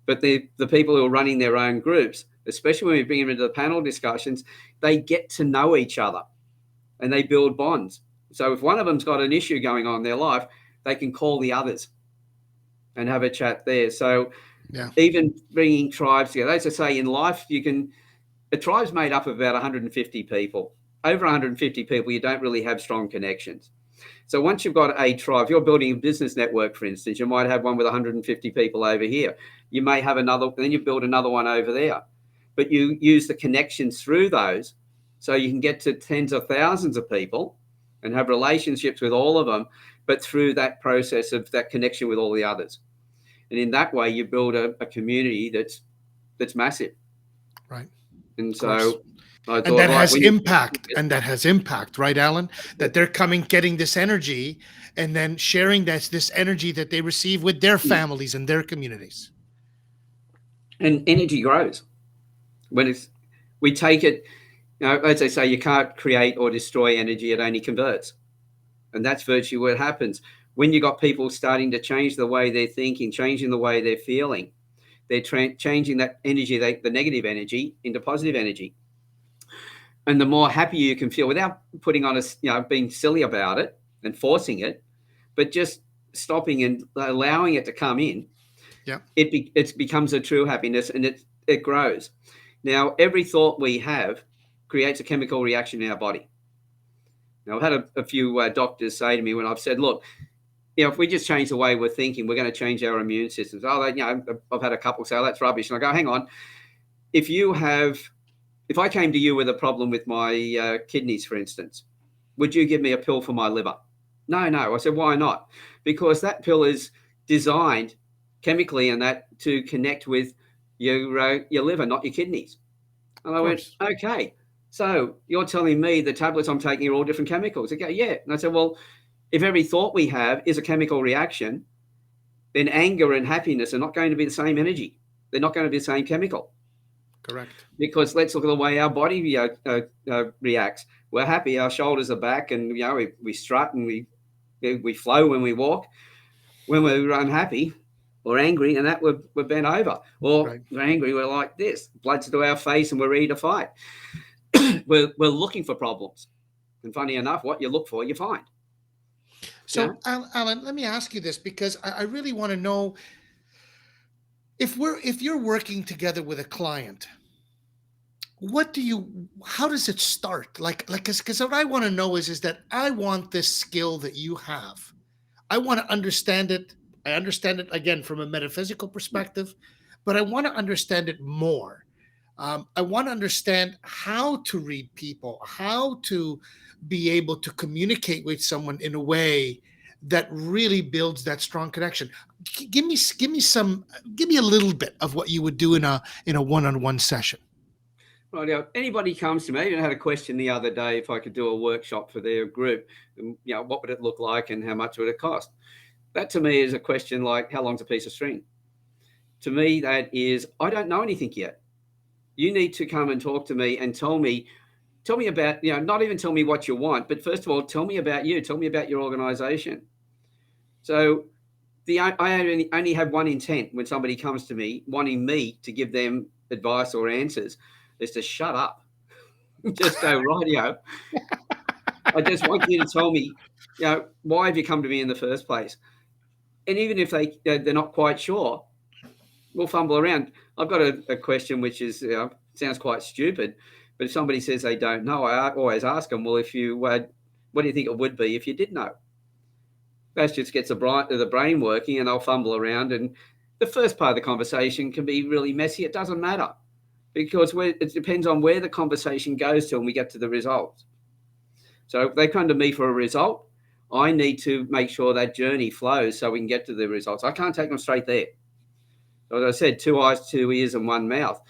But the people who are running their own groups, especially when we bring them into the panel discussions, they get to know each other and they build bonds. So if one of them's got an issue going on in their life, they can call the others and have a chat there. So even bringing tribes together, as I say, in life, a tribe's made up of about 150 people. Over 150 people, you don't really have strong connections. So once you've got a tribe, if you're building a business network, for instance, you might have one with 150 people over here. You may have another, then you build another one over there. But you use the connections through those, so you can get to tens of thousands of people and have relationships with all of them, but through that process of that connection with all the others. And in that way, you build a community that's massive. Right. And so I thought, and that has impact, right, Alan? That they're coming, getting this energy, and then sharing this energy that they receive with their families and their communities. And energy grows. When we take it, as they say, you can't create or destroy energy, it only converts. And that's virtually what happens. When you got people starting to change the way they're thinking, changing the way they're feeling, they're changing that energy, the negative energy, into positive energy. And the more happy you can feel, without putting on being silly about it and forcing it, but just stopping and allowing it to come in, it becomes a true happiness, and it grows. Now, every thought we have creates a chemical reaction in our body. Now, I've had a few doctors say to me when I've said, look, if we just change the way we're thinking, we're going to change our immune systems. I've had a couple say, oh, that's rubbish. And I go, hang on. If I came to you with a problem with my kidneys, for instance, would you give me a pill for my liver? No. I said, why not? Because that pill is designed chemically and that to connect with your liver, not your kidneys. And I went, okay. So you're telling me the tablets I'm taking are all different chemicals? They go, yeah. And I said, well, if every thought we have is a chemical reaction, then anger and happiness are not going to be the same energy. They're not going to be the same chemical. Correct. Because let's look at the way our body reacts. We're happy, our shoulders are back, and we strut and we flow when we walk. When we're unhappy or angry, and that we're bent over, or we're angry, we're like this. Blood's to our face, and we're ready to fight. we're looking for problems, and funny enough, what you look for, you find. So, Alan, let me ask you this, because I really want to know if you're working together with a client, how does it start? Because what I want to know is that I want this skill that you have. I want to understand it. I understand it, again, from a metaphysical perspective, but I want to understand it more. I want to understand how to read people, how to be able to communicate with someone in a way that really builds that strong connection. Give me a little bit of what you would do in a one-on-one session. Right. Anybody comes to me, I even had a question the other day if I could do a workshop for their group, and, what would it look like and how much would it cost? That to me is a question like, how long's a piece of string? To me, that is, I don't know anything yet. You need to come and talk to me and tell me about, not even tell me what you want, but first of all, tell me about you. Tell me about your organization. So I only have one intent when somebody comes to me wanting me to give them advice or answers, is to shut up. Just go, rightio. I just want you to tell me, why have you come to me in the first place? And even if they're not quite sure, we'll fumble around. I've got a question which is sounds quite stupid, but if somebody says they don't know, I always ask them, well, if you, what do you think it would be if you did know? That just gets the brain working, and I'll fumble around. And the first part of the conversation can be really messy. It doesn't matter, because it depends on where the conversation goes to and we get to the results. So if they come to me for a result, I need to make sure that journey flows so we can get to the results. I can't take them straight there. As I said, 2 eyes, 2 ears, and 1 mouth.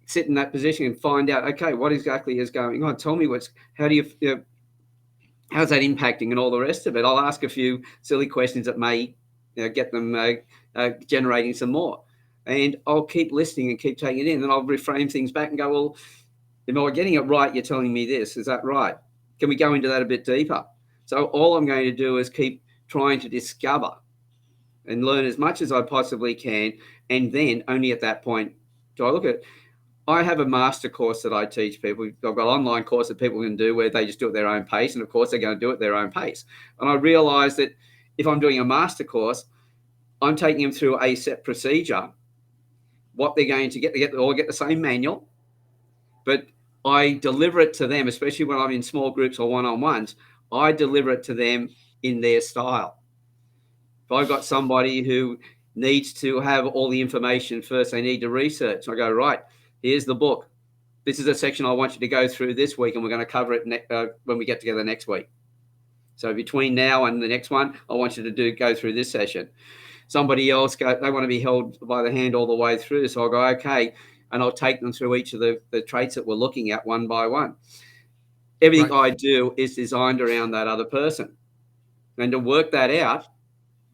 Sit in that position and find out, okay, what exactly is going on? Tell me how's that impacting and all the rest of it. I'll ask a few silly questions that may get them generating some more. And I'll keep listening and keep taking it in. And I'll reframe things back and go, well, am I getting it right? You're telling me this. Is that right? Can we go into that a bit deeper? So all I'm going to do is keep trying to discover and learn as much as I possibly can. And then only at that point do I look at it. I have a master course that I teach people. I've got an online course that people can do where they just do it at their own pace. And of course, they're going to do it at their own pace. And I realize that if I'm doing a master course, I'm taking them through a set procedure, what they're going to get. They all get the same manual, but I deliver it to them, especially when I'm in small groups or one-on-ones. I deliver it to them in their style. If I've got somebody who needs to have all the information first, they need to research. I go, right, here's the book. This is a section I want you to go through this week, and we're going to cover it when we get together next week. So between now and the next one, I want you to go through this session. Somebody else, they want to be held by the hand all the way through. So I'll go, okay, and I'll take them through each of the traits that we're looking at one by one. Everything I do is designed around that other person. And to work that out,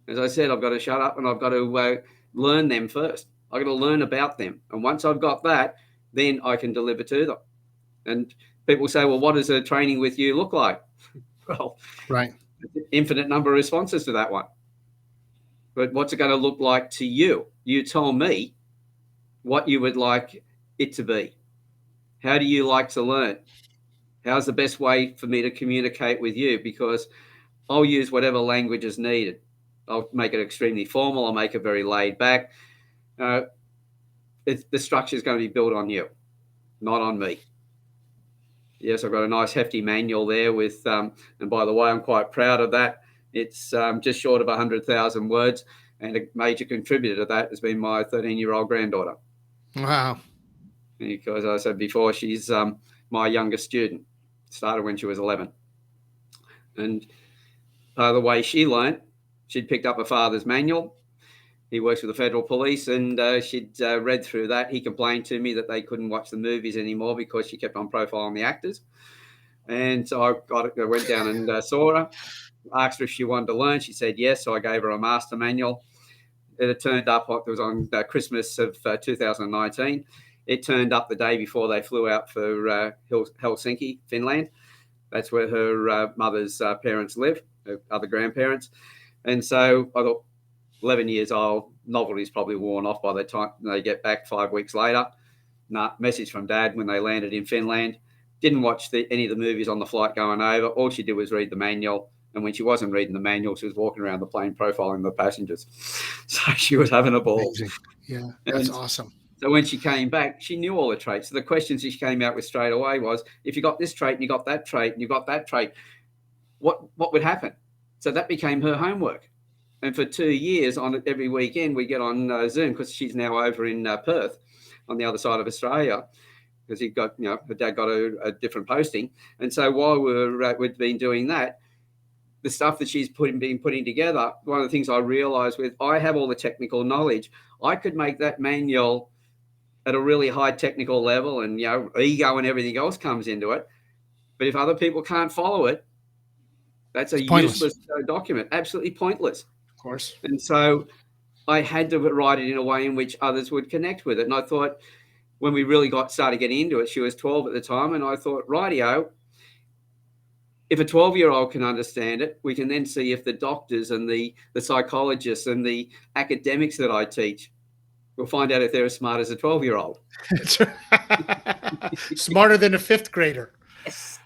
as I said, I've got to shut up and I've got to learn them first. I've got to learn about them. And once I've got that, then I can deliver to them. And people say, well, what does a training with you look like? Well, right. Infinite number of responses to that one. But what's it going to look like to you? You tell me what you would like it to be. How do you like to learn? How's the best way for me to communicate with you? Because I'll use whatever language is needed. I'll make it extremely formal. I'll make it very laid back. The structure is going to be built on you, not on me. Yes, I've got a nice hefty manual there with, and by the way, I'm quite proud of that. It's just short of 100,000 words, and a major contributor to that has been my 13-year-old granddaughter. Wow. Because as I said before, she's my youngest student. Started when she was 11. And the way she learned, she'd picked up her father's manual. He works with the federal police, and she'd read through that. He complained to me that they couldn't watch the movies anymore because she kept on profiling the actors. And so I went down and saw her, asked her if she wanted to learn. She said yes, so I gave her a master manual. It turned up, it was on Christmas of 2019. It turned up the day before they flew out for Helsinki, Finland. That's where her mother's parents live, her other grandparents. And so I thought, 11 years old, novelty's probably worn off by the time they get back 5 weeks later. Message from Dad when they landed in Finland. Didn't watch any of the movies on the flight going over. All she did was read the manual. And when she wasn't reading the manual, she was walking around the plane profiling the passengers. So she was having a ball. Amazing. Yeah, that's awesome. So when she came back, she knew all the traits. So the questions she came out with straight away was, if you got this trait and you got that trait and you got that trait, what would happen? So that became her homework. And for 2 years, on every weekend, we get on Zoom, because she's now over in Perth on the other side of Australia, because her dad got a different posting. And so while we've been doing that, the stuff that she's been putting together, one of the things I realized I have all the technical knowledge. I could make that manual at a really high technical level, and ego and everything else comes into it. But if other people can't follow it, that's a useless document, absolutely pointless. Of course. And so I had to write it in a way in which others would connect with it. And I thought, when we really started getting into it, she was 12 at the time, and I thought, rightio, if a 12-year-old can understand it, we can then see if the doctors and the psychologists and the academics that I teach, we'll find out if they're as smart as a 12-year-old. Smarter than a fifth grader. Yes.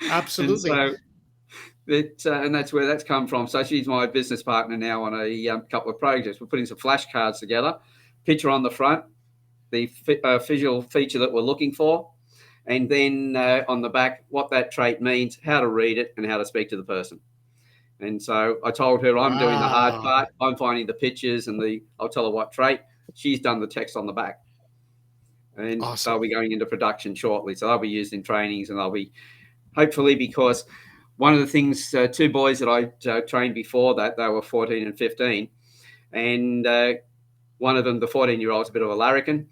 Absolutely. And so And that's where that's come from. So she's my business partner now on a couple of projects. We're putting some flashcards together, picture on the front, the visual feature that we're looking for, and then on the back, what that trait means, how to read it, and how to speak to the person. And so I told her I'm doing the hard part. I'm finding the pictures and I'll tell her what trait. She's done the text on the back. And Awesome. they'll be going into production shortly. So they'll be used in trainings, and they'll be hopefully, because one of the things, two boys that I trained before that, they were 14 and 15. And one of them, the 14-year-old, is a bit of a larrikin.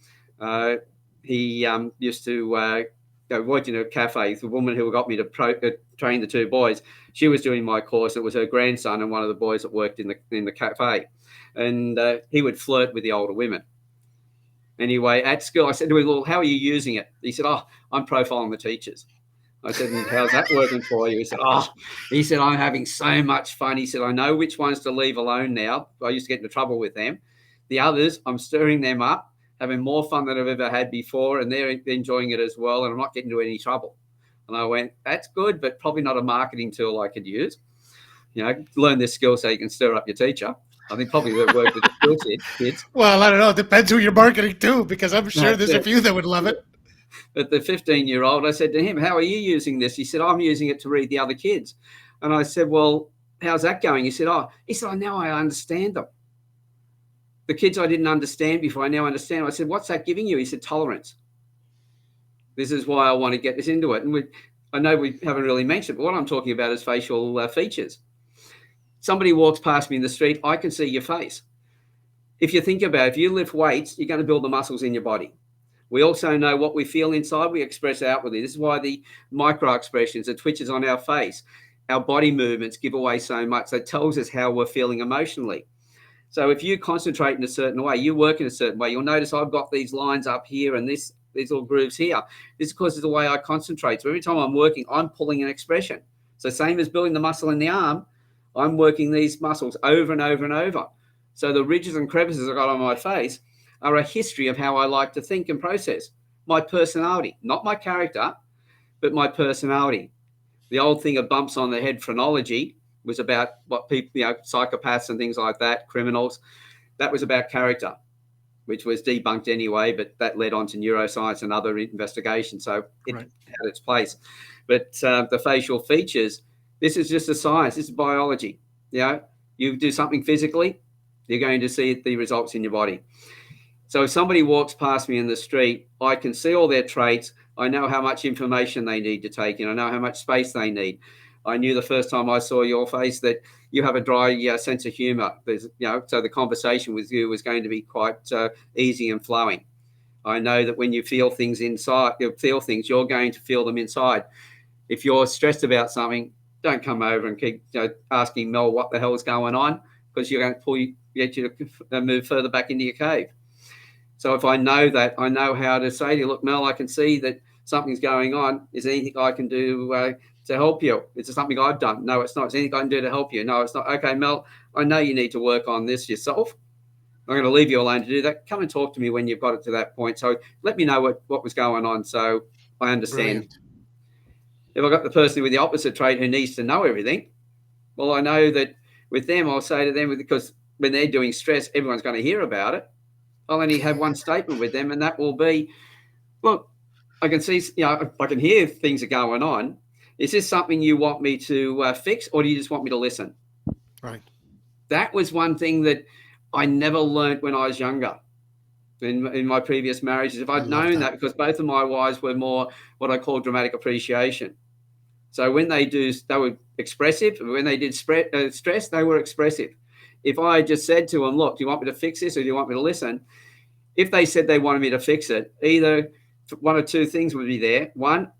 He used to work in a cafe. The woman who got me to train the two boys, she was doing my course. It was her grandson and one of the boys that worked in the cafe. And he would flirt with the older women. Anyway, at school, I said to him, well, how are you using it? He said, I'm profiling the teachers. I said, and how's that working for you? He said, I'm having so much fun. He said, I know which ones to leave alone now. I used to get into trouble with them. The others, I'm stirring them up, having more fun than I've ever had before, and they're enjoying it as well, and I'm not getting into any trouble. And I went, that's good, but probably not a marketing tool I could use. Learn this skill so you can stir up your teacher. I think probably that work with the school kids. Well, I don't know. It depends who you're marketing to, because I'm sure there's a few that would love it. But the 15-year-old, I said to him, how are you using this? He said, I'm using it to read the other kids. And I said, well, how's that going? He said, now I understand them. The kids I didn't understand before, I now understand. I said, what's that giving you? He said, tolerance. This is why I want to get this into it. And I know we haven't really mentioned it, but what I'm talking about is facial features. Somebody walks past me in the street, I can see your face. If you think about it, if you lift weights, you're going to build the muscles in your body. We also know what we feel inside, we express outwardly. This is why the micro expressions, the twitches on our face, our body movements give away so much. That tells us how we're feeling emotionally. So if you concentrate in a certain way, you work in a certain way, you'll notice I've got these lines up here and these little grooves here. This is because of the way I concentrate. So every time I'm working, I'm pulling an expression. So same as building the muscle in the arm, I'm working these muscles over and over and over. So the ridges and crevices I got on my face are a history of how I like to think and process. My personality, not my character, but my personality. The old thing of bumps on the head phrenology was about what people, psychopaths and things like that, criminals. That was about character, which was debunked anyway, but that led on to neuroscience and other investigations. So it had its place. But the facial features, this is just a science. This is biology. You do something physically, you're going to see the results in your body. So if somebody walks past me in the street, I can see all their traits. I know how much information they need to take in. I know how much space they need. I knew the first time I saw your face that you have a dry sense of humor. So the conversation with you was going to be quite easy and flowing. I know that when you feel things inside, you're going to feel them inside. If you're stressed about something, don't come over and keep asking Mel what the hell is going on, because you're going to get you to move further back into your cave. So if I know that, I know how to say to you, look, Mel, I can see that something's going on. Is there anything I can do to help you? Is there something I've done? No, it's not. Is there anything I can do to help you? No, it's not. Okay, Mel, I know you need to work on this yourself. I'm going to leave you alone to do that. Come and talk to me when you've got it to that point. So let me know what was going on so I understand. Brilliant. If I've got the person with the opposite trait who needs to know everything, well, I know that with them, I'll say to them, because when they're doing stress, everyone's going to hear about it. I'll only have one statement with them, and that will be, look, I can see, I can hear things are going on. Is this something you want me to fix, or do you just want me to listen? Right. That was one thing that I never learned when I was younger in my previous marriages. If I'd known that, because both of my wives were more what I call dramatic appreciation. So when they were expressive. When they did stress, they were expressive. If I just said to them, look, do you want me to fix this or do you want me to listen? If they said they wanted me to fix it, either one or two things would be there. One,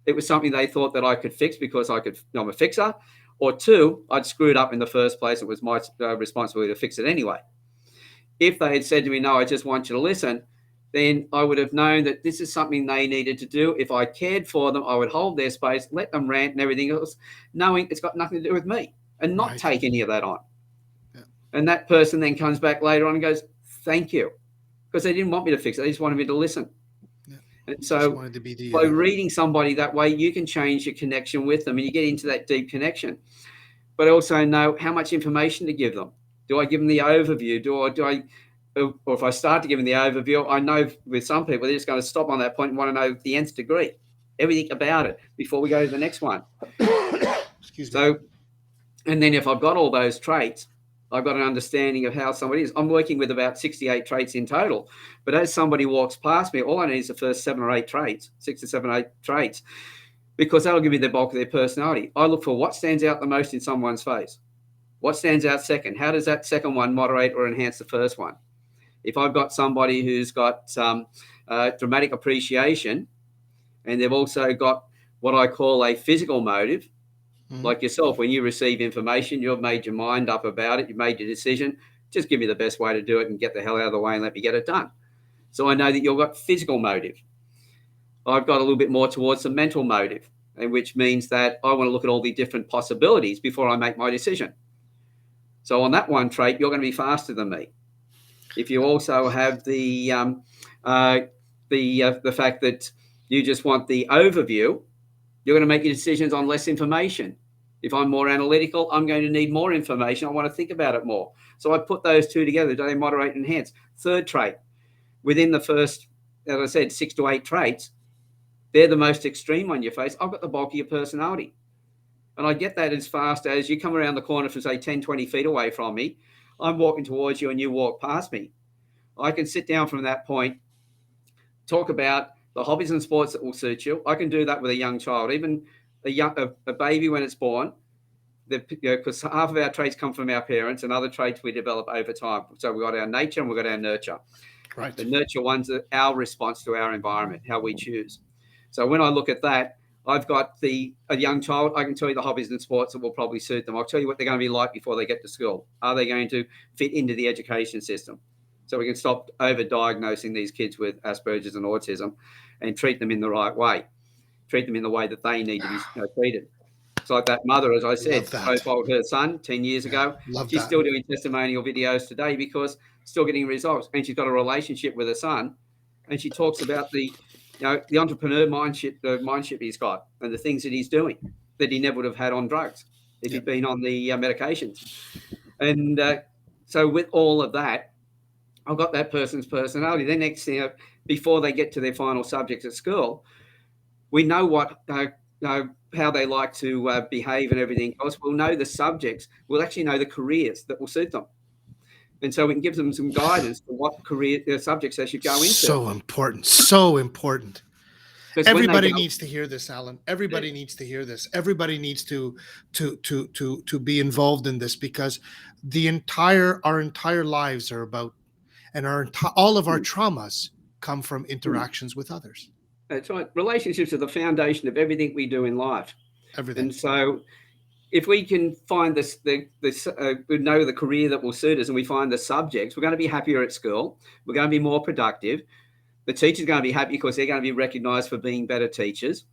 it was something they thought that I could fix because I'm a fixer. Or two, I'd screwed up in the first place. It was my responsibility to fix it anyway. If they had said to me, no, I just want you to listen, then I would have known that this is something they needed to do. If I cared for them, I would hold their space, let them rant and everything else, knowing it's got nothing to do with me, and not take any of that on. Yeah. And that person then comes back later on and goes, thank you, because they didn't want me to fix it. They just wanted me to listen. Yeah. And Just so wanted to be the by reading somebody that way, you can change your connection with them and you get into that deep connection. But I also know how much information to give them. Do I give them the overview? Or if I start to give them the overview, I know with some people, they're just going to stop on that point and want to know the nth degree, everything about it before we go to the next one. Excuse me. So, and then if I've got all those traits, I've got an understanding of how somebody is. I'm working with about 68 traits in total. But as somebody walks past me, all I need is the first 7 or 8 traits, 6 or 7 or 8 traits, because that'll give me the bulk of their personality. I look for what stands out the most in someone's face. What stands out second? How does that second one moderate or enhance the first one? If I've got somebody who's got dramatic appreciation and they've also got what I call a physical motive, like yourself, when you receive information, you've made your mind up about it, you've made your decision, just give me the best way to do it and get the hell out of the way and let me get it done. So I know that you've got physical motive. I've got a little bit more towards the mental motive, and which means that I want to look at all the different possibilities before I make my decision. So on that one trait, you're going to be faster than me. If you also have the fact that you just want the overview, you're going to make your decisions on less information. If I'm more analytical, I'm going to need more information. I want to think about it more. So I put those two together. Do they moderate and enhance? Third trait, within the first, as I said, 6 to 8 traits, they're the most extreme on your face. I've got the bulk of your personality. And I get that as fast as you come around the corner from, say, 10, 20 feet away from me. I'm walking towards you and you walk past me. I can sit down from that point, talk about the hobbies and sports that will suit you. I can do that with a young child, even a baby when it's born, because half of our traits come from our parents and other traits we develop over time. So we've got our nature and we've got our nurture. Right. The nurture one's our response to our environment, how we choose. So when I look at that, I've got a young child. I can tell you the hobbies and sports that will probably suit them. I'll tell you what they're going to be like before they get to school. Are they going to fit into the education system? So we can stop over-diagnosing these kids with Asperger's and autism and treat them in the right way. Treat them in the way that they need to be treated. It's like that mother, as I said, profiled her son 10 years ago. She's still doing testimonial videos today because still getting results. And she's got a relationship with her son. And she talks about the entrepreneur mindship he's got and the things that he's doing that he never would have had on drugs if he'd been on the medications. And so with all of that, I've got that person's personality. Then next thing, before they get to their final subjects at school, we know what how they like to behave and everything else. We'll know the subjects. We'll actually know the careers that will suit them. And so we can give them some guidance to what career subjects they should go into. So important. So important. Everybody needs to hear this, Alan. Everybody needs to hear this. Everybody needs to be involved in this, because our entire lives are about, and all of our traumas come from interactions with others. That's right. Relationships are the foundation of everything we do in life. Everything. And so if we can find we know the career that will suit us and we find the subjects, we're going to be happier at school. We're going to be more productive. The teacher's going to be happy because they're going to be recognized for being better teachers.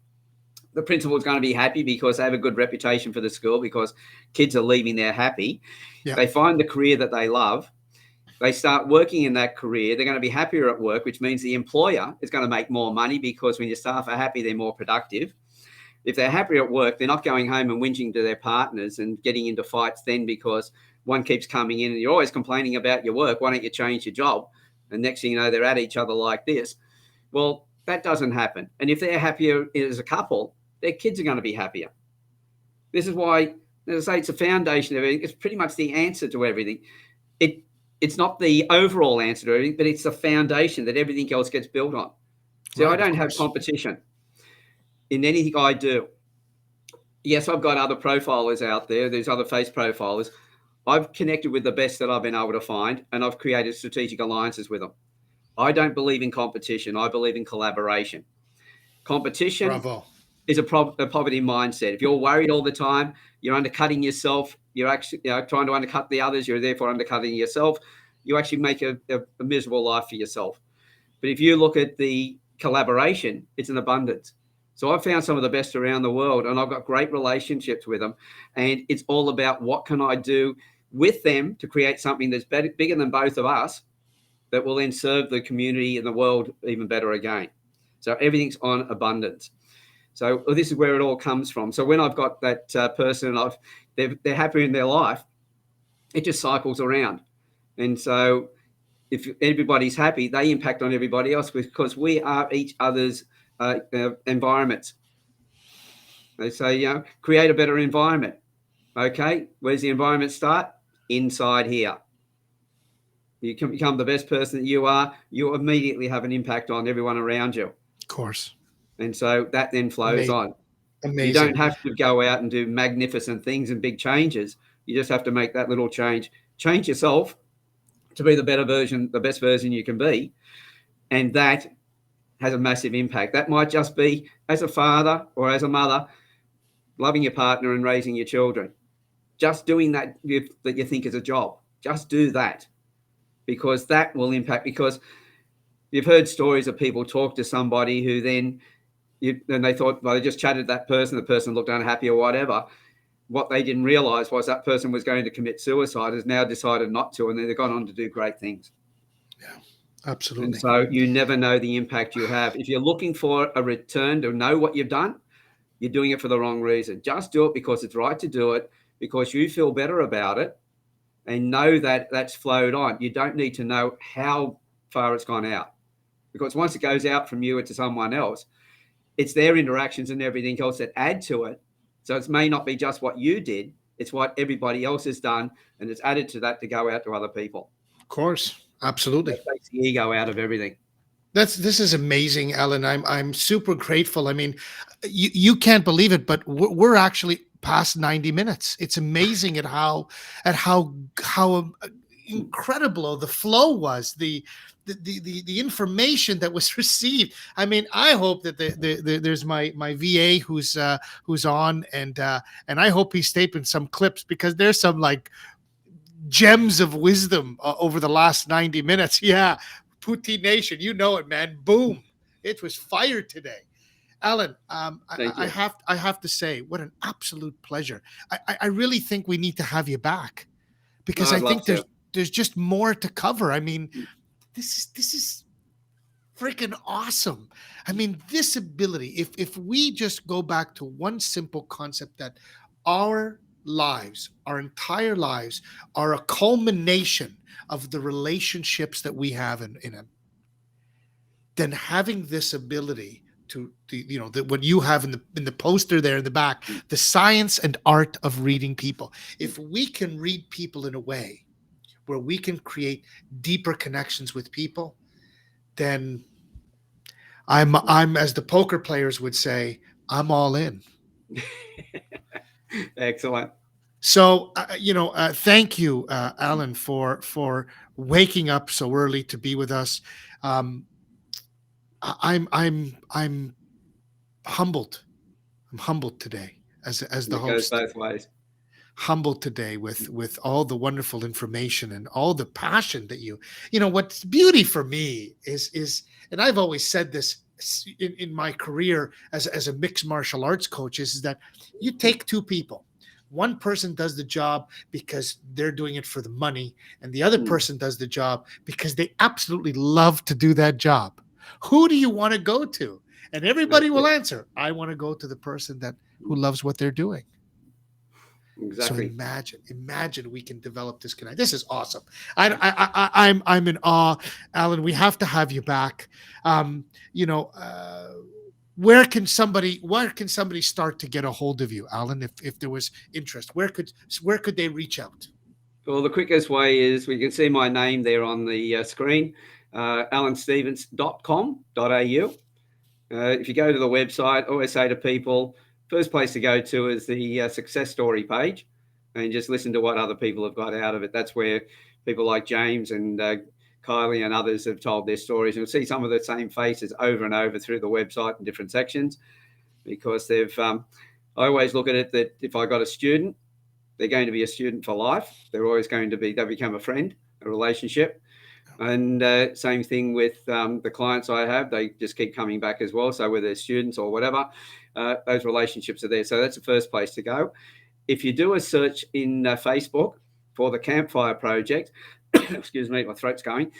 The principal is going to be happy because they have a good reputation for the school because kids are leaving there happy. Yeah. They find the career that they love. They start working in that career. They're going to be happier at work, which means the employer is going to make more money because when your staff are happy, they're more productive. If they're happier at work, they're not going home and whinging to their partners and getting into fights then because one keeps coming in and you're always complaining about your work. Why don't you change your job? And next thing you know, they're at each other like this. Well, that doesn't happen. And if they're happier as a couple, their kids are going to be happier. This is why, as I say, it's a foundation of everything. It's pretty much the answer to everything. It's not the overall answer to everything, but it's the foundation that everything else gets built on. So right, I don't have competition in anything I do. Yes, I've got other profilers out there. There's other face profilers. I've connected with the best that I've been able to find, and I've created strategic alliances with them. I don't believe in competition. I believe in collaboration. Competition is a poverty mindset. If you're worried all the time, you're undercutting yourself. You're actually trying to undercut the others. You're therefore undercutting yourself. You actually make a miserable life for yourself. But if you look at the collaboration, it's an abundance. So I've found some of the best around the world, and I've got great relationships with them. And it's all about what can I do with them to create something that's bigger than both of us that will then serve the community and the world even better again. So everything's on abundance. So this is where it all comes from. So when I've got that person and they're happy in their life, it just cycles around. And so if everybody's happy, they impact on everybody else because we are each other's environments. They say, create a better environment. Okay, where's the environment start? Inside here. You can become the best person that you are, you immediately have an impact on everyone around you. Of course. And so that then flows on. Amazing. You don't have to go out and do magnificent things and big changes. You just have to make that little change. Change yourself to be the best version you can be. And that has a massive impact. That might just be as a father or as a mother, loving your partner and raising your children. Just doing that you think is a job. Just do that, because that will impact. Because you've heard stories of people talk to somebody who then they thought, well, they just chatted to that person, the person looked unhappy or whatever. What they didn't realize was that person was going to commit suicide, has now decided not to, and then they've gone on to do great things. Yeah, absolutely. And so you never know the impact you have. If you're looking for a return to know what you've done, you're doing it for the wrong reason. Just do it because it's right to do it, because you feel better about it, and know that that's flowed on. You don't need to know how far it's gone out, because once it goes out from you into someone else, it's their interactions and everything else that add to it. So it may not be just what you did, it's what everybody else has done, and it's added to that to go out to other people. Of course, absolutely. That takes the ego out of everything. This is amazing, Alan. I'm super grateful. I mean, you can't believe it, but we're actually past 90 minutes. It's amazing at how incredible the flow was, the information that was received. I mean, I hope that there's my VA who's on, and I hope he's taping some clips, because there's some like gems of wisdom over the last 90 minutes. Yeah. Poutine Nation, you know it, man. Boom. It was fire today. Alan, I have to say, what an absolute pleasure. I really think we need to have you back, because I think there's just more to cover. I mean, this is freaking awesome. I mean, this ability, if we just go back to one simple concept, that our lives, our entire lives, are a culmination of the relationships that we have in it, then having this ability to what you have in the poster there in the back, the science and art of reading people. If we can read people in a way where we can create deeper connections with people, then I'm as the poker players would say, I'm all in. Excellent. So, thank you, Alan, for waking up so early to be with us. I'm humbled. I'm humbled today as the host. It goes both ways. Humbled today with all the wonderful information and all the passion that what's beauty for me is, and I've always said this in my career as a mixed martial arts coach, is that you take two people. One person does the job because they're doing it for the money, and the other person does the job because they absolutely love to do that job. Who do you want to go to? And everybody will answer, I want to go to the person who loves what they're doing. Exactly. So imagine we can develop this connect. This is awesome. I'm in awe, Alan. We have to have you back. Where can somebody start to get a hold of you, Alan? If there was interest, where could they reach out? Well, the quickest way is, we can see my name there on the screen, alanstevens.com.au. If you go to the website, I always say to people, first place to go to is the success story page, and just listen to what other people have got out of it. That's where people like James and Kylie and others have told their stories, and you'll see some of the same faces over and over through the website in different sections, because they've I always look at it that if I got a student, they're going to be a student for life. They're always going to be, they become a friend, a relationship. And same thing with the clients I have, they just keep coming back as well. So whether they're students or whatever, those relationships are there. So that's the first place to go. If you do a search in Facebook for the Campfire Project, excuse me, my throat's going,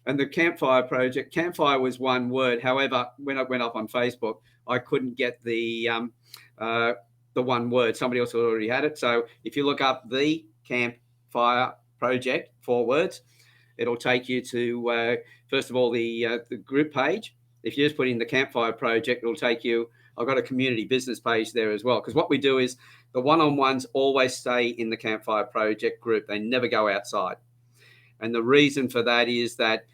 And the Campfire project, Campfire was one word. However, when I went up on Facebook, I couldn't get the one word. Somebody else already had it. So if you look up the Campfire project, 4 words, it'll take you to first of all the group page. If you just put in the Campfire project, it'll take you. I've got a community business page there as well, because what we do is the one-on-ones always stay in the Campfire project group. They never go outside. And the reason for that is that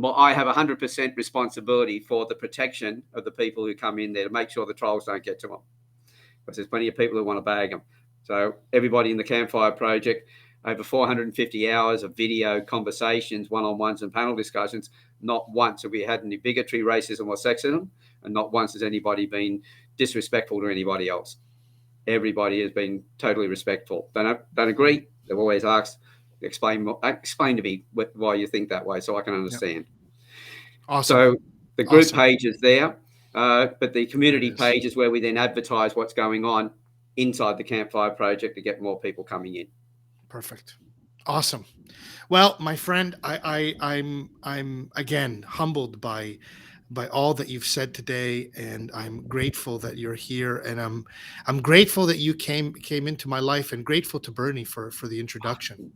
I have 100% responsibility for the protection of the people who come in there to make sure the trolls don't get to them. Because there's plenty of people who want to bag them. So everybody in the Campfire project, over 450 hours of video conversations, one-on-ones and panel discussions. Not once have we had any bigotry, racism or sexism, and not once has anybody been disrespectful to anybody else. Everybody has been totally respectful. Don't agree? They've always asked, explain to me why you think that way so I can understand. Yep. Awesome. So the group page is there, but the community page is where we then advertise what's going on inside the Campfire project to get more people coming in. Perfect. Awesome. Well, my friend, I'm again humbled by all that you've said today, and I'm grateful that you're here, and I'm grateful that you came into my life, and grateful to Bernie for the introduction.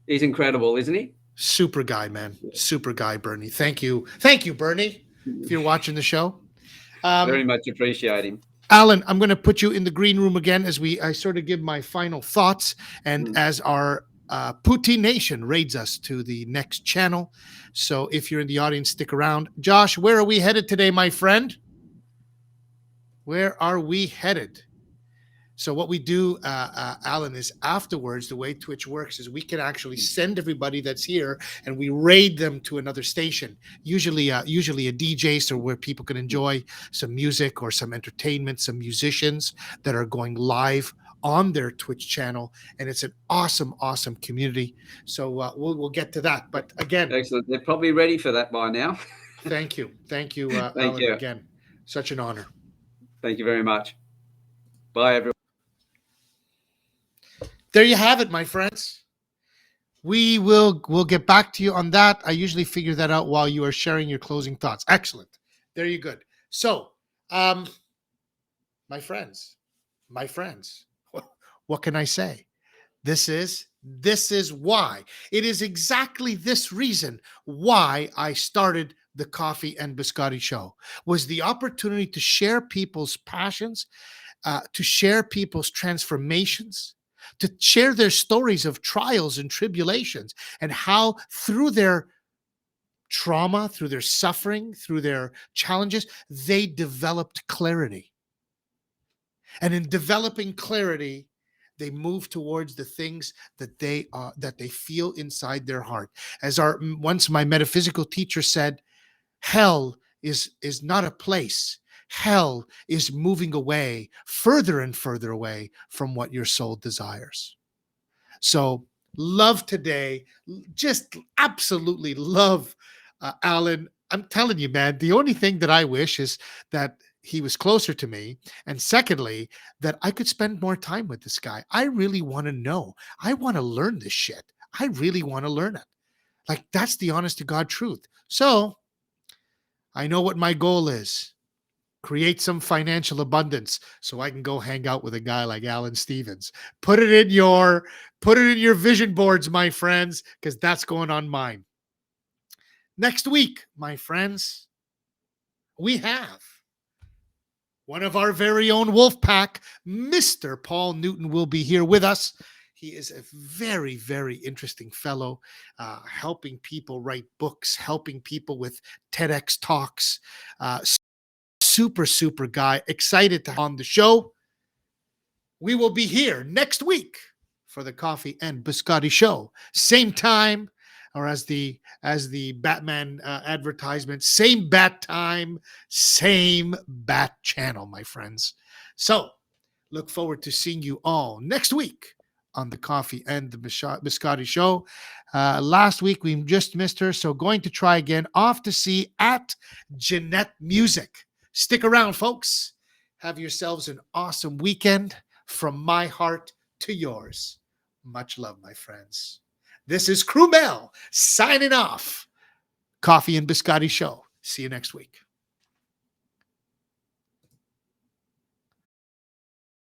He's incredible, isn't he? Super guy, man. Super guy, Bernie. Thank you, Bernie, if you're watching the show. Very much appreciate him. Alan, I'm going to put you in the green room again as I sort of give my final thoughts, and as our Poutine Nation raids us to the next channel. So if you're in the audience, stick around. Josh, where are we headed today, my friend? Where are we headed? So what we do, Alan, is afterwards, the way Twitch works is we can actually send everybody that's here and we raid them to another station, usually a DJ, so where people can enjoy some music or some entertainment, some musicians that are going live on their Twitch channel. And it's an awesome, awesome community. So we'll get to that. But again, excellent. They're probably ready for that by now. Thank you, Alan, you. Again, such an honor. Thank you very much. Bye, everyone. There you have it, my friends. We'll get back to you on that. I usually figure that out while you are sharing your closing thoughts. Excellent. There you go. So, my friends, what can I say? This is why. It is exactly this reason why I started the Coffee and Biscotti Show, was the opportunity to share people's passions, to share people's transformations, to share their stories of trials and tribulations, and how through their trauma, through their suffering, through their challenges, they developed clarity. And in developing clarity, they move towards the things that they feel inside their heart. As once my metaphysical teacher said, hell is not a place. Hell is moving away, further and further away from what your soul desires. So love today, just absolutely love Alan. I'm telling you, man, the only thing that I wish is that he was closer to me. And secondly, that I could spend more time with this guy. I really want to know. I want to learn this shit. I really want to learn it. Like, that's the honest to God truth. So I know what my goal is. Create some financial abundance so I can go hang out with a guy like Alan Stevens. Put it in your vision boards, my friends, because that's going on mine. Next week, my friends, we have one of our very own wolf pack, Mr. Paul Newton, will be here with us. He is a very, very interesting fellow, helping people write books, helping people with TEDx talks. Super guy. Excited to have on the show. We will be here next week for the Coffee and Biscotti Show. Same time, or as the Batman advertisement, same bat time, same bat channel, my friends. So look forward to seeing you all next week on the Coffee and the Biscotti Show. Last week we just missed her, so going to try again. Off to see at Jeanette Music. Stick around, folks. Have yourselves an awesome weekend from my heart to yours. Much love, my friends. This is Crew Mel signing off. Coffee and Biscotti Show. See you next week.